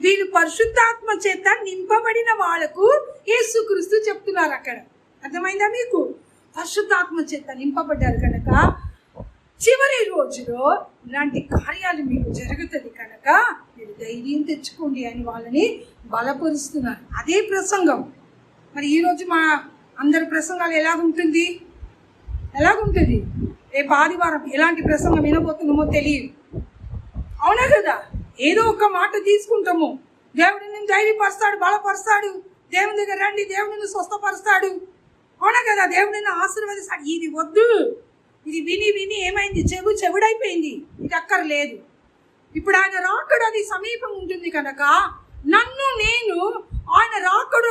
వీరు పరిశుద్ధాత్మ చేత నింపబడిన వాళ్లకు యేసుక్రీస్తు చెప్తున్నారు అక్కడ. అర్థమైందా మీకు? పరిశుద్ధాత్మ చేత నింపబడ్డారు కనుక చివరి రోజులో ఇలాంటి కార్యాలు మీకు జరుగుతుంది కనుక మీరు ధైర్యం తెచ్చుకోండి అని వాళ్ళని బలపరుస్తున్నారు. అదే ప్రసంగం. మరి ఈరోజు మా అందరి ప్రసంగాలు ఎలాగుంటుంది? రేపు ఆదివారం ఎలాంటి ప్రసంగం వినబోతున్నామో తెలియదు, అవునా కదా? ఏదో ఒక మాట తీసుకుంటాము, దేవుడు నిన్ను ధైర్యపరుస్తాడు, బలపరుస్తాడు, దేవుని దగ్గర రండి, దేవుడు నిన్ను స్వస్థపరుస్తాడు, అవునా కదా? దేవుడు నిన్ను ఆశీర్వదిస్తాడు. ఇది వద్దు. ఇది విని ఏమైంది? చెవుడైపోయింది. ఇది అక్కర్లేదు. ఇప్పుడు ఆయన రాకడ అది సమీపం ఉంటుంది కనుక నన్ను నేను ఆయన రాకడ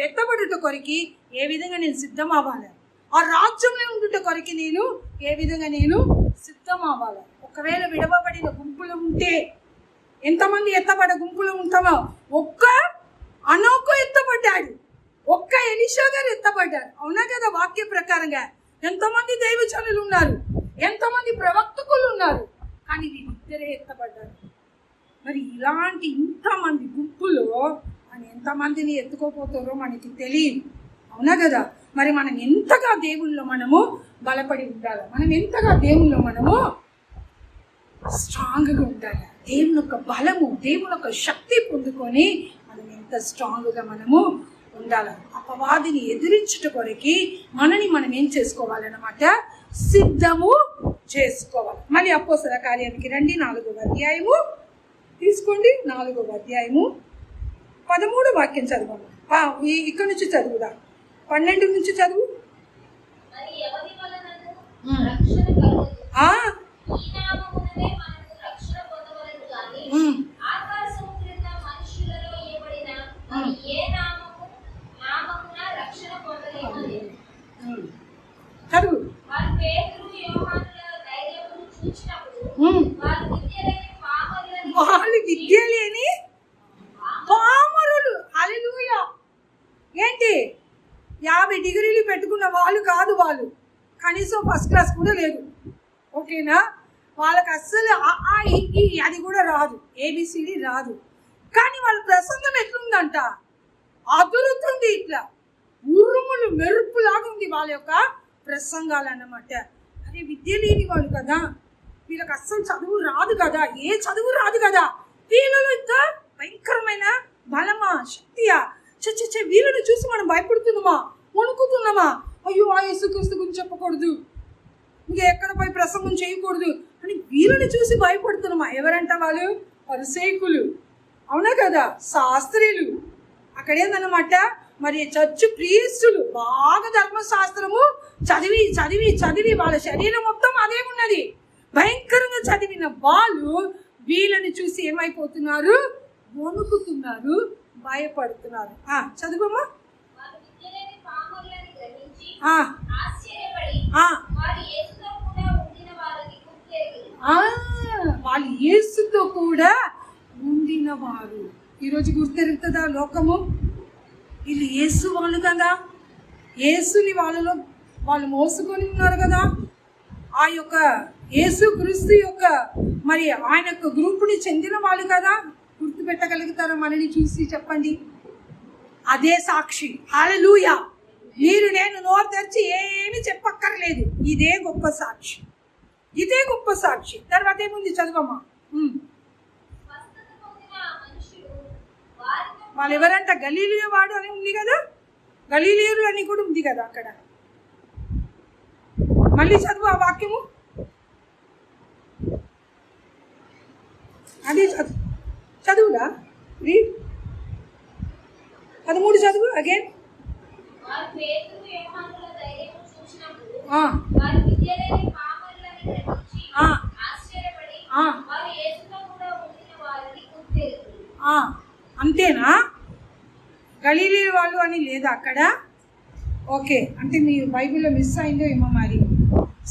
ఎత్తబడుట కొరికి ఏ విధంగా నేను సిద్ధం అవ్వాలి, ఆ రాజ్యంలో ఉండుట కొరికి నేను ఏ విధంగా నేను సిద్ధం అవ్వాలి. ఒకవేళ విడవబడిన గుంపులు ఉంటే, ఎంతమంది ఎత్తబడ్డ గుంపులు ఉంటామో, ఒక్క అనోకు ఎత్తబడ్డాడు, ఒక్క ఎలీషా గారు ఎత్తబడ్డారు. అవునా కదా? వాక్య ప్రకారంగా ఎంతమంది దైవజనులు ఉన్నారు, ఎంతమంది ప్రవక్తకులు ఉన్నారు, కానీ వీరిద్దరే ఎత్తబడ్డారు. మరి ఇలాంటి ఇంతమంది గుంపులో మనం ఎంతమందిని ఎత్తుకోపోతారో మనకి తెలియదు. అవునా కదా? మరి మనం ఎంతగా దేవుల్లో మనము బలపడి ఉండాలి, మనం ఎంతగా దేవుల్లో మనము స్ట్రాంగ్గా ఉండాలి. దేవుని యొక్క బలము, దేవుని యొక్క శక్తి పొందుకొని మనం ఎంత స్ట్రాంగ్గా మనము ఉండాలి. అపవాదిని ఎదిరించుట కొరకి మనని మనం ఏం చేసుకోవాలన్నమాట, సిద్ధము చేసుకోవాలి. మళ్ళీ అపోస్తల కార్యానికి రండి, 4వ అధ్యాయము తీసుకోండి. 4వ అధ్యాయము 13 వాక్యం చదవండి. ఇక్కడ నుంచి చదువుదా, 12 నుంచి చదువు. మరి ఎవరి వలనను రక్షణ కలుగును? ఈ నామముననే మనము రక్షణ పొందవలెను గాని ఆకాశము క్రింద మనుషులలో ఇవ్వబడిన మరి ఏ నామమున రక్షణ పొందలేమని. చదువు. వారు పేతురు యోహానుల ధైర్యమును చూచినప్పుడు వారు విద్య లేని పామరులు. హల్లెలూయా. ఏంటి 50 డిగ్రీలు పెట్టుకున్న వాళ్ళు కాదు, వాళ్ళు కనీసం ఫస్ట్ క్లాస్ కూడా లేదు. ఓకేనా? వాళ్ళకి అస్సలు అది కూడా రాదు, ఏబిసిడి రాదు. కానీ వాళ్ళ ప్రసంగం ఎట్లుందంట, అదురుతుంది, ఇట్లా ఉరుములు మెరుపులాగా ఉంది వాళ్ళ యొక్క ప్రసంగాలు అన్నమాట. అదే విద్య లేని వాళ్ళు కదా, వీళ్ళకి అస్సలు చదువు రాదు కదా, ఏ చదువు రాదు కదా, వీళ్ళలో ఇంత భయంకరమైన బలమా, శక్తియా, చచ్చే వీళ్ళని చూసి మనం భయపడుతున్నామా, వణుకుతున్నామా, అయ్యో ఆ యేసుక్రీస్తు గురించి చెప్పకూడదు, ఇంకా ఎక్కడ పోయి ప్రసంగం చేయకూడదు అని వీళ్ళని చూసి భయపడుతున్నామా? ఎవరంట వాళ్ళు? పరిసయ్యులు. అవునా కదా? శాస్త్రీయులు. అక్కడేందన్నమాట, మరి చర్చ్ ప్రీస్టులు బాగా ధర్మశాస్త్రము చదివి చదివి చదివి వాళ్ళ శరీరం మొత్తం అదే ఉన్నది, భయంకరంగా చదివిన వాళ్ళు వీళ్ళని చూసి ఏమైపోతున్నారు, వణుకుతున్నారు, భయపడుతున్నారు. చదువమ్మా. వాళ్ళు యేసుతో కూడా ఉండిన వారు. ఈరోజు గుర్తెరుగుతుందా లోకము? వీళ్ళు యేసు వాళ్ళు కదా, యేసుని వాళ్ళు మోసుకొని ఉన్నారు కదా, ఆ యొక్క యేసు క్రీస్తు యొక్క మరి ఆయన యొక్క గ్రూపుని చెందిన వాళ్ళు కదా. గుర్తుపెట్టగలుగుతారా మనని చూసి? చెప్పండి. అదే సాక్షి. హల్లెలూయా. మీరు నేను నోరు తెరిచి ఏమి చెప్పక్కర్లేదు, ఇదే గొప్ప సాక్షి, ఇదే గొప్ప సాక్షి. తర్వాత ఏముంది చదవమ్మా. వాళ్ళు ఎవరంట? గలీలియా వాడు అని ఉంది కదా, గలీలియరు అని కూడా ఉంది కదా అక్కడ. మళ్ళీ చదువు ఆ వాక్యము. అది చదువులా, 13 చదువు అగైన్. అంతేనా? గలీలీ వాళ్ళు అని లేదా అక్కడ? ఓకే, అంటే మీ బైబిల్లో మిస్ అయిందో ఏమో మరి.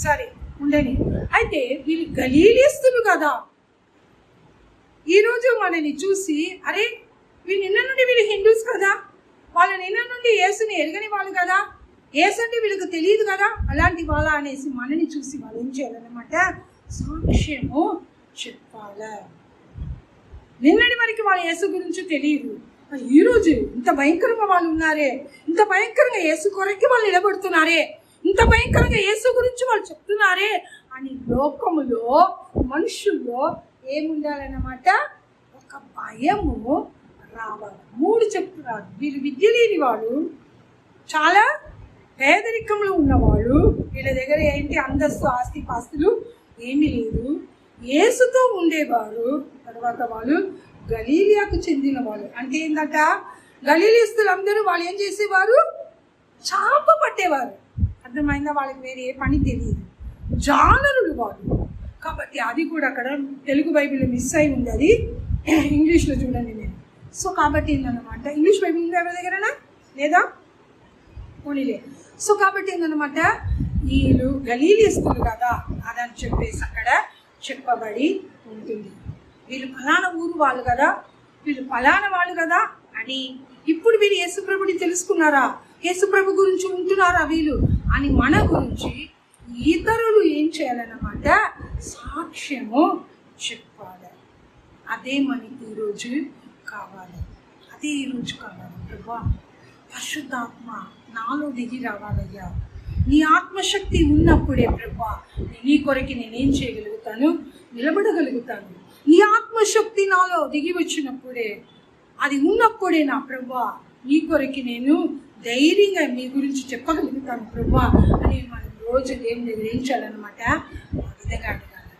సరే ఉండని. అయితే వీళ్ళు గలీలీస్తులు కదా. ఈరోజు మనని చూసి అరే వీళ్ళు నిన్న నుండి వీళ్ళు హిందూస్ కదా, వాళ్ళు నిన్న నుండి యేసుని ఎరగని వాళ్ళు కదా, యేసు అంటే వీళ్ళకి తెలియదు కదా, అలాంటి వాళ్ళ అనేసి మనని చూసి వాళ్ళు ఏం చేయాలన్నమాట, సాక్ష్యము చెప్పాలి. నిన్నటి వరకు వాళ్ళ యేసు గురించి తెలియదు, ఈరోజు ఇంత భయంకరంగా వాళ్ళు ఉన్నారే, ఇంత భయంకరంగా యేసు కొరకి వాళ్ళు నిలబడుతున్నారే, ఇంత భయంకరంగా యేసు గురించి వాళ్ళు చెప్తున్నారే అని లోకములో మనుషుల్లో ఏముండాలన్నమాట, ఒక భయము రావాలి. 3 చెప్తున్నారు. వీళ్ళు విద్య లేని వాళ్ళు, చాలా పేదరికంలో ఉన్నవాళ్ళు, వీళ్ళ దగ్గర ఏంటి అందస్తు ఆస్తి పాస్తులు ఏమీ లేదు, యేసుతో ఉండేవారు. తర్వాత వాళ్ళు గలీలియాకు చెందిన వాళ్ళు. అంటే ఏంటంట, గలీలీస్తులందరూ వాళ్ళు ఏం చేసేవారు, చాప పట్టేవారు. అర్థమైందా? వాళ్ళకి వేరే ఏ పని తెలియదు, జాలరులు వాళ్ళు. కాబట్టి అది కూడా అక్కడ తెలుగు బైబిల్లో మిస్ అయి ఉంది, అది ఇంగ్లీష్లో చూడండి. నేను సో కాబట్టి ఏంటన్నమాట, ఇంగ్లీష్ బైబిల్ ఉందా ఎవరి దగ్గరనా లేదా? పోనీలే. సో కాబట్టి ఏంటన్నమాట, వీళ్ళు గలీలీస్తులు కదా అదని చెప్పేసి అక్కడ చెప్పబడి ఉంటుంది. వీళ్ళు ఫలానా ఊరు వాళ్ళు కదా, వీళ్ళు ఫలానా వాళ్ళు కదా అని. ఇప్పుడు వీళ్ళు యేసుప్రభుని తెలుసుకున్నారా, యేసుప్రభు గురించి ఉంటున్నారా వీళ్ళు అని మన గురించి ఇతరులు ఏం చేయాలన్నమాట, సాక్ష్యము చెప్పాలి. అదే మనకి ఈరోజు కావాలి, అదే ఈరోజు కావాలి. ప్రభా, పరిశుద్ధాత్మ నాలో దిగి రావాలయ్యా. నీ ఆత్మశక్తి ఉన్నప్పుడే ప్రభా నీ కొరకు నేనేం చేయగలుగుతాను, నిలబడగలుగుతాను. నీ ఆత్మశక్తి నాలో దిగి వచ్చినప్పుడే, అది ఉన్నప్పుడే నా ప్రభా నీ కొరకు నేను ధైర్యంగా మీ గురించి చెప్పగలుగుతాను ప్రభా అని మనం రోజు దేవుని దగ్గర ఏం చేయాలన్నమాట, ఆ విధంగా అడగాలి.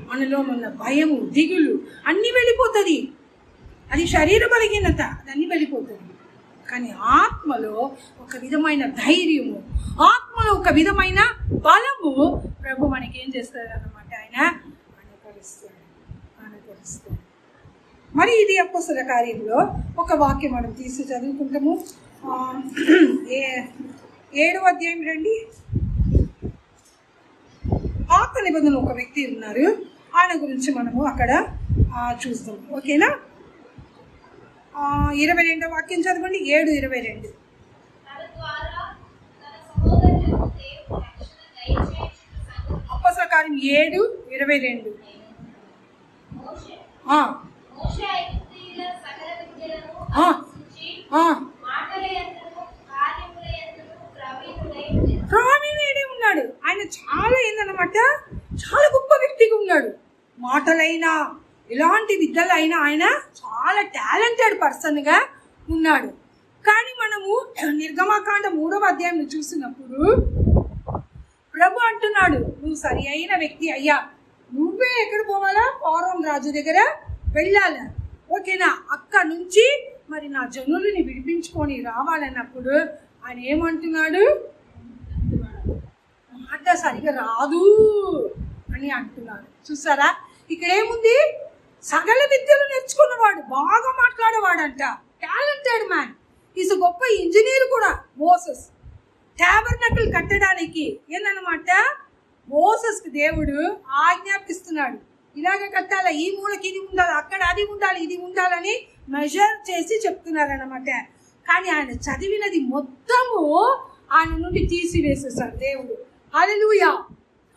మనలో ఉన్న భయము, దిగులు అన్నీ వెళ్ళిపోతుంది. అది శరీర బలహీనత, అదన్నీ వెళ్ళిపోతుంది. కానీ ఆత్మలో ఒక విధమైన ధైర్యము, ఆత్మలో ఒక విధమైన బలము ప్రభు మనకేం చేస్తాడు అన్నమాట, ఆయన అనుకరిస్తాడు. మరి ఇది అపోస్తల కార్యంలో ఒక వాక్యం మనం తీసి చదువుకుంటాము. 7వ అధ్యాయం రండి. పాత నిబంధన ఒక వ్యక్తి ఉన్నారు, ఆయన గురించి మనము అక్కడ చూస్తాం. ఓకేనా? 22వ వాక్యం చదవండి. 7:22. అపోస్తల కార్యం 7:22. ప్రవీణుడే ఉన్నాడు. ఆయన చాలా ఏందన్నమాట, చాలా గొప్ప వ్యక్తిగా ఉన్నాడు. మాటలైనా ఇలాంటి విద్యలైనా ఆయన చాలా టాలెంటెడ్ పర్సన్గా ఉన్నాడు. కానీ మనము నిర్గమకాండ 3వ అధ్యాయం చూసినప్పుడు ప్రభు అంటున్నాడు, నువ్వు సరి అయిన వ్యక్తి అయ్యా, నువ్వే ఎక్కడ పోవాలా, ఫారోన్ రాజు దగ్గర వెళ్ళాలా, ఓకేనా, అక్కడ నుంచి మరి నా జనులని విడిపించుకొని రావాలన్నప్పుడు ఆయన ఏమంటున్నాడు, మాట సరిగా రాదు అని అంటున్నాడు. చూసారా, ఇక్కడ ఏముంది, సకల విద్యలు నేర్చుకున్నవాడు, బాగా మాట్లాడేవాడంట, టాలెంటెడ్ మ్యాన్, ఈజ్ గొప్ప ఇంజనీర్ కూడా. మోసెస్ టాబర్నకల్ కట్టడానికి ఏందన్నమాట, మోసెస్కి దేవుడు ఆజ్ఞాపిస్తున్నాడు, ఇలాగ కట్టాలి, ఈ మూలకి ఇది ఉండాలి, అక్కడ అది ఉండాలి, ఇది ఉండాలని మెజర్ చేసి చెప్తున్నారన్నమాట. కానీ ఆయన చదివినది మొత్తము ఆయన నుండి తీసివేసేసాడు దేవుడు. హల్లెలూయా.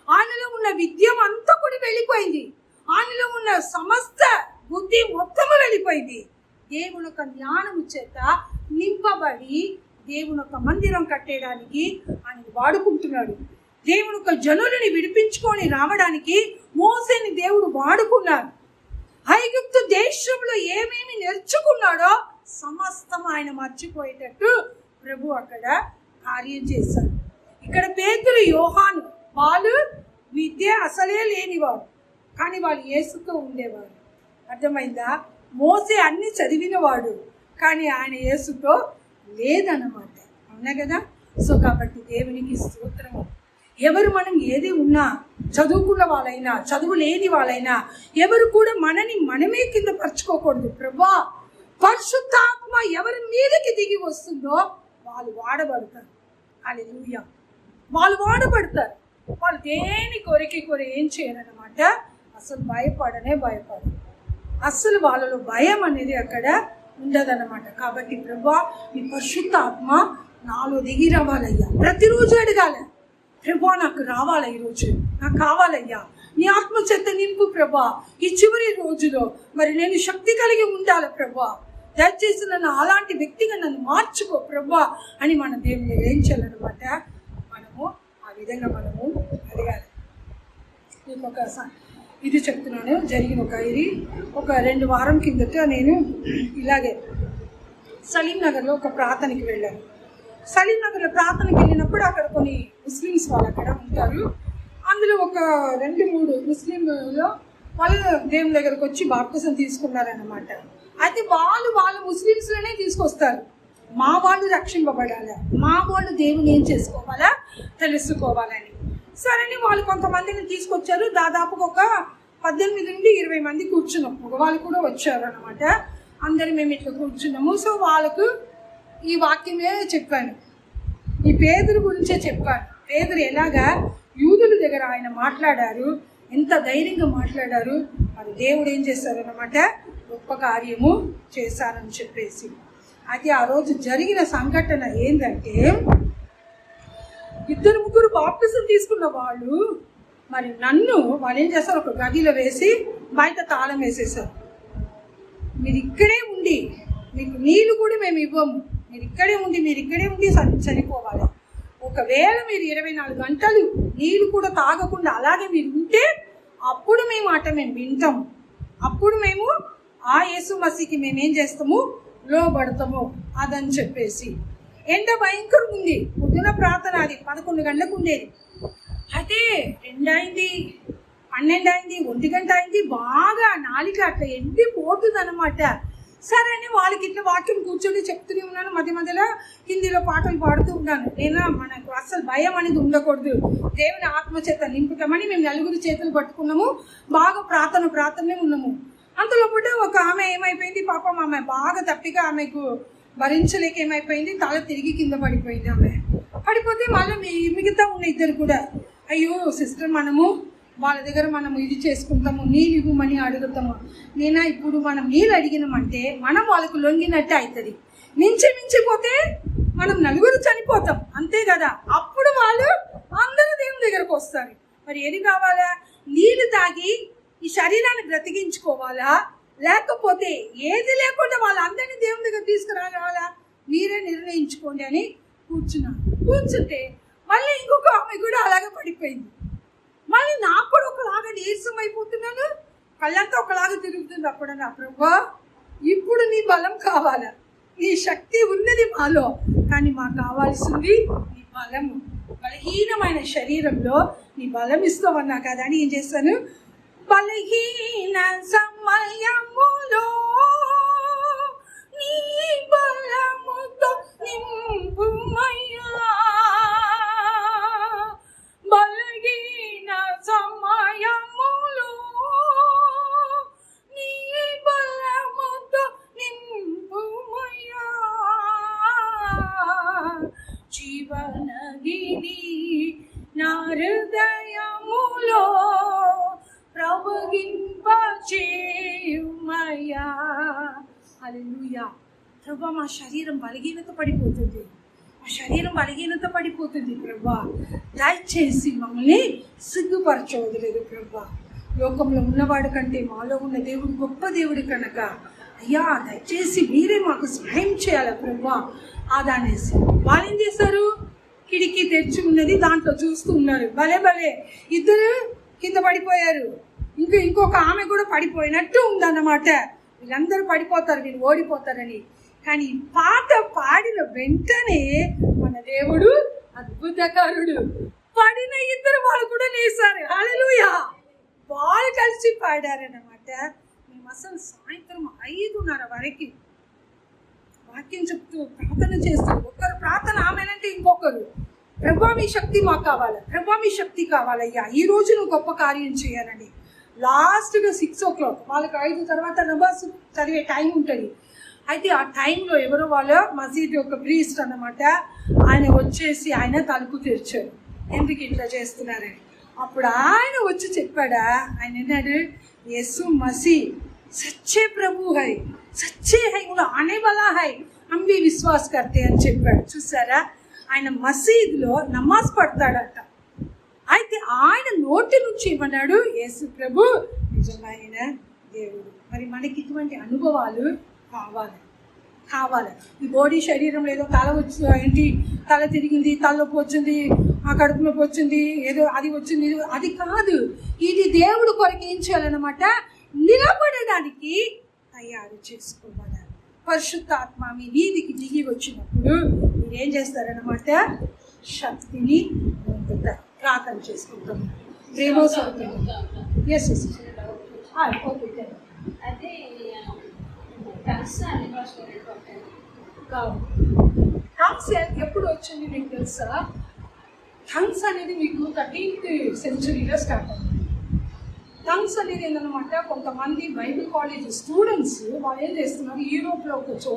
ఆయనలో ఉన్న విద్యం అంతా కూడా వెళ్ళిపోయింది, ఆయనలో ఉన్న సమస్త బుద్ధి మొత్తము వెళ్ళిపోయింది. దేవుని యొక్క జ్ఞానము చేత నింపబడి దేవుని యొక్క మందిరం కట్టేయడానికి ఆయన వాడుకుంటున్నాడు. దేవుని యొక్క జనులని విడిపించుకొని రావడానికి మోసేని దేవుడు వాడుకున్నాడు. ఐగుప్తు దేశంలో ఏమేమి నేర్చుకున్నాడో సమస్తం ఆయన మర్చిపోయేటట్టు ప్రభు అక్కడ కార్యం చేశాడు. ఇక్కడ పేతురు, యోహాను వాళ్ళు విద్య అసలే లేనివారు, కానీ వాళ్ళు యేసుతో ఉండేవారు. అర్థమైందా? మోసే అన్ని చదివినవాడు, కానీ ఆయన యేసుతో లేదన్నమాట. అవునా కదా? సో కాబట్టి దేవునికి స్తోత్రము. ఎవరు మనం ఏది ఉన్నా, చదువుకున్న వాళ్ళైనా చదువు లేని వాళ్ళైనా, ఎవరు కూడా మనమే కింద పరచుకోకూడదు. ప్రభా, పరిశుద్ధాత్మ ఎవరి మీదకి దిగి వస్తుందో వాళ్ళు వాడబడతారు. హల్లెలూయా. వాళ్ళు వాడబడతారు. వాళ్ళు దేని కొరికి ఏం చేయరన్నమాట, అసలు భయపడరు. అస్సలు వాళ్ళలో భయం అనేది అక్కడ ఉండదన్నమాట. కాబట్టి ప్రభా, నీ పరిశుద్ధాత్మ నాలో దిగి రావాలయ్యా. ప్రతిరోజు అడగాల, ప్రభా నాకు రావాలా, ఈరోజు నాకు కావాలయ్యా, నీ ఆత్మ చేత నింపు ప్రభా. ఈ చివరి రోజులో మరి నేను శక్తి కలిగి ఉండాలి ప్రభా, దయచేసి నన్ను అలాంటి వ్యక్తిగా నన్ను మార్చుకో ప్రభా అని మన దేవుని ఏం చేయాలన్నమాట, మనము ఆ విధంగా మనము అడగాలి. మీకు ఒక ఇది చెప్తున్నాను, జరిగిన ఒక 2 వారం కిందట నేను ఇలాగే సలీం నగర్లో ఒక ప్రార్థనకి వెళ్ళాను. సలీం నగర్లో ప్రార్థనకి వెళ్ళినప్పుడు అక్కడ కొన్ని ముస్లిమ్స్ వాళ్ళు అక్కడ ఉంటారు. అందులో ఒక 2-3 ముస్లింలు వాళ్ళు దేవుని దగ్గరకు వచ్చి బాప్తిసం తీసుకున్నారన్నమాట. అయితే వాళ్ళు ముస్లిమ్స్లోనే తీసుకొస్తారు, మా వాళ్ళు రక్షింపబడాలి, మా వాళ్ళు దేవుని ఏం చేసుకోవాలా తెలుసుకోవాలని. సరే వాళ్ళు కొంతమందిని తీసుకొచ్చారు. దాదాపుగా ఒక 18 నుండి 20 మంది కూర్చున్నాం. మగవాళ్ళు కూడా వచ్చారు అనమాట. అందరం మేము ఇట్లా కూర్చున్నాము. సో వాళ్ళకు ఈ వాక్యమే చెప్పాను, ఈ పేదరు గురించే చెప్పాను. పేదరు ఎలాగా యూదుల దగ్గర ఆయన మాట్లాడారు, ఎంత ధైర్యంగా మాట్లాడారు, మరి దేవుడు ఏం చేశారన్నమాట, గొప్ప కార్యము చేశారని చెప్పేసి. అయితే ఆ రోజు జరిగిన సంఘటన ఏంటంటే, 2-3 బాప్టిజం తీసుకున్న వాళ్ళు మరి నన్ను వాళ్ళు ఏం చేస్తారు, ఒక గదిలో వేసి బయట తాళం వేసేసారు. మీరు ఇక్కడే ఉండి, మీకు నీళ్ళు కూడా మేము ఇవ్వము, మీరు ఇక్కడే ఉండి చనిపోవాలి. ఒకవేళ మీరు 24 గంటలు నీళ్ళు కూడా తాగకుండా అలాగే మీరు ఉంటే అప్పుడు మేము మేము వింటాము, అప్పుడు మేము ఆ యేసు మసీకి మేమేం చేస్తాము, లోబడతాము అదని చెప్పేసి. ఎండ భయంకరంగా ఉంది. పొద్దున ప్రార్థన అది 11 గంటలకు ఉండేది. అయితే 2 అయింది, 12 అయింది, 1 గంట అయింది, బాగా నాలిక అట్లా ఎండిపోతుంది అనమాట. సరే అని వాళ్ళకి ఇట్లా వాక్యం కూర్చొని చెప్తూనే ఉన్నాను. మధ్యలో హిందీలో పాటలు పాడుతూ ఉన్నాను. మనకు అసలు భయం అనేది ఉండకూడదు, దేవుని ఆత్మచేత నింపుతామని మేము 4 చేతులు పట్టుకున్నాము. బాగా ప్రార్థనే ఉన్నాము. అంతలో పూట ఒక ఆమె ఏమైపోయింది, పాపం ఆమె బాగా తప్పిగా ఆమెకు భరించలేక ఏమైపోయింది, తల తిరిగి కింద పడిపోయింది. ఆమె పడిపోతే మళ్ళీ మిగతా ఉన్న 2 కూడా, అయ్యో సిస్టర్ మనము వాళ్ళ దగ్గర మనం ఇది చేసుకుంటాము, నీళ్ళు ఇవ్వమని అడుగుతాము. ఇప్పుడు మనం నీళ్ళు అడిగినామంటే మనం వాళ్ళకు లొంగినట్టే అవుతుంది. మించిపోతే మనం 4 చనిపోతాం, అంతే కదా. అప్పుడు వాళ్ళు అందరూ దేవుని దగ్గరకు వస్తారు. మరి ఏది కావాలా, నీళ్ళు తాగి ఈ శరీరాన్ని బ్రతికించుకోవాలా, లేకపోతే ఏది లేకుండా వాళ్ళందరినీ దేవుని దగ్గర తీసుకురావాలా, మీరే నిర్ణయించుకోండి అని కూర్చుంటే మళ్ళీ ఇంకొక ఆమె కూడా అలాగే పడిపోయింది. మళ్ళీ నాకు కూడా ఒకలాగా నీరసం అయిపోతున్నాను, కళ్ళంతా ఒకలాగా తిరుగుతుంది. అప్పుడు నా ప్రభువా, ఇప్పుడు నీ బలం కావాలా, నీ శక్తి ఉన్నది మాలో, కానీ మాకు కావాల్సింది నీ బలము. బలహీనమైన శరీరంలో నీ బలం ఇస్తావన్నా కదా అని ఏం చేస్తాను, బలహీన సమయములో నీ బలముతో నింపుమయ్యా, బలహీన సమయములో నీ బలముతో నింపుమయ్యా, జీవనదిని నా హృదయములో ప్రవహింపచేయుమయ్యా. హల్లెలూయా. ప్రభువా, మా శరీరం బలహీనత పడిపోతుంది ప్రభువా, దయచేసి మమ్మల్ని సిగ్గుపరచవద్దు ప్రభువా. లోకంలో ఉన్నవాడు కంటే మాలో ఉన్న దేవుడు గొప్ప దేవుడు కనుక అయ్యా దయచేసి మీరే మాకు సహాయం చేయాలి ప్రభువా అదనేసి. వాళ్ళు ఏం చేశారు, కిటికీ తెరిచి ఉన్నది, దాంట్లో చూస్తూ ఉన్నారు. భలే 2 కింద పడిపోయారు. ఇంకొక ఆమె కూడా పడిపోయినట్టు ఉందన్నమాట. వీళ్ళందరూ పడిపోతారు, వీళ్ళు ఓడిపోతారని. కానీ పాట పాడిన వెంటనే మన దేవుడు అద్భుతకారుడు. పడిన 2 వాళ్ళు కూడా లేసారు. హల్లెలూయా. వాళ్ళు కలిసి పాడారన్నమాట. మేము అసలు సాయంత్రం 5:30 వరకు వాక్యం చెప్తూ ప్రార్థన చేస్తూ, ఒకరు ప్రార్థన ఆమెనంటే ఇంకొకరు, ప్రభువా మీ శక్తి మాకు కావాలి, ప్రభువా మీ శక్తి కావాలయ్యా, ఈ రోజు నువ్వు గొప్ప కార్యం చేయాలని. లాస్ట్గా 6 o'clock వాళ్ళకి 5 తర్వాత నమాజ్ చదివే టైం ఉంటుంది. అయితే ఆ టైంలో ఎవరో వాళ్ళ మసీద్ యొక్క ప్రీస్ట్ అన్నమాట, ఆయన వచ్చేసి ఆయన తలుపు తెరిచారు, ఎందుకు ఇట్లా చేస్తున్నారని. అప్పుడు ఆయన వచ్చి చెప్పాడా, ఆయన అన్నాడు, యేసు మసీ సచ్చే ప్రభు హై, సచ్చే హై, ఆనే వాలా హై, హమ్ భీ విశ్వాస్ కర్తే అని చెప్పాడు. చూసారా, ఆయన మసీదులో నమాజ్ పడతాడట. అయితే ఆయన నోటి నుంచి ఏమన్నాడు, యేసు ప్రభు నిజమైన దేవుడు. మరి మనకి ఇటువంటి అనుభవాలు కావాలి. ఈ బాడీ శరీరంలో ఏదో తల తిరిగింది, తలనొప్పి వచ్చింది, ఆ కడుపు నొప్పి వచ్చింది, ఏదో అది వచ్చింది, అది కాదు. ఇది దేవుడు కొరకు ఏం చేయాలన్నమాట, నిలబడడానికి తయారు చేసుకోవాలి. పరిశుద్ధాత్మ మీ నీతికి దిగి వచ్చినప్పుడు మీరేం చేస్తారన్నమాట, శక్తిని ప్రార్థన చేసుకుంటాము. టంగ్స్ ఎప్పుడు వచ్చింది మీకు తెలుసా? టంగ్స్ అనేది మీకు 13th centuryలో స్టార్ట్ అయింది. టంగ్స్ అనేది ఏంటన్నమాట, కొంతమంది బైబిల్ కాలేజ్ స్టూడెంట్స్ వాళ్ళు ఏం చేస్తున్నారు, యూరోప్లో ఒక చోట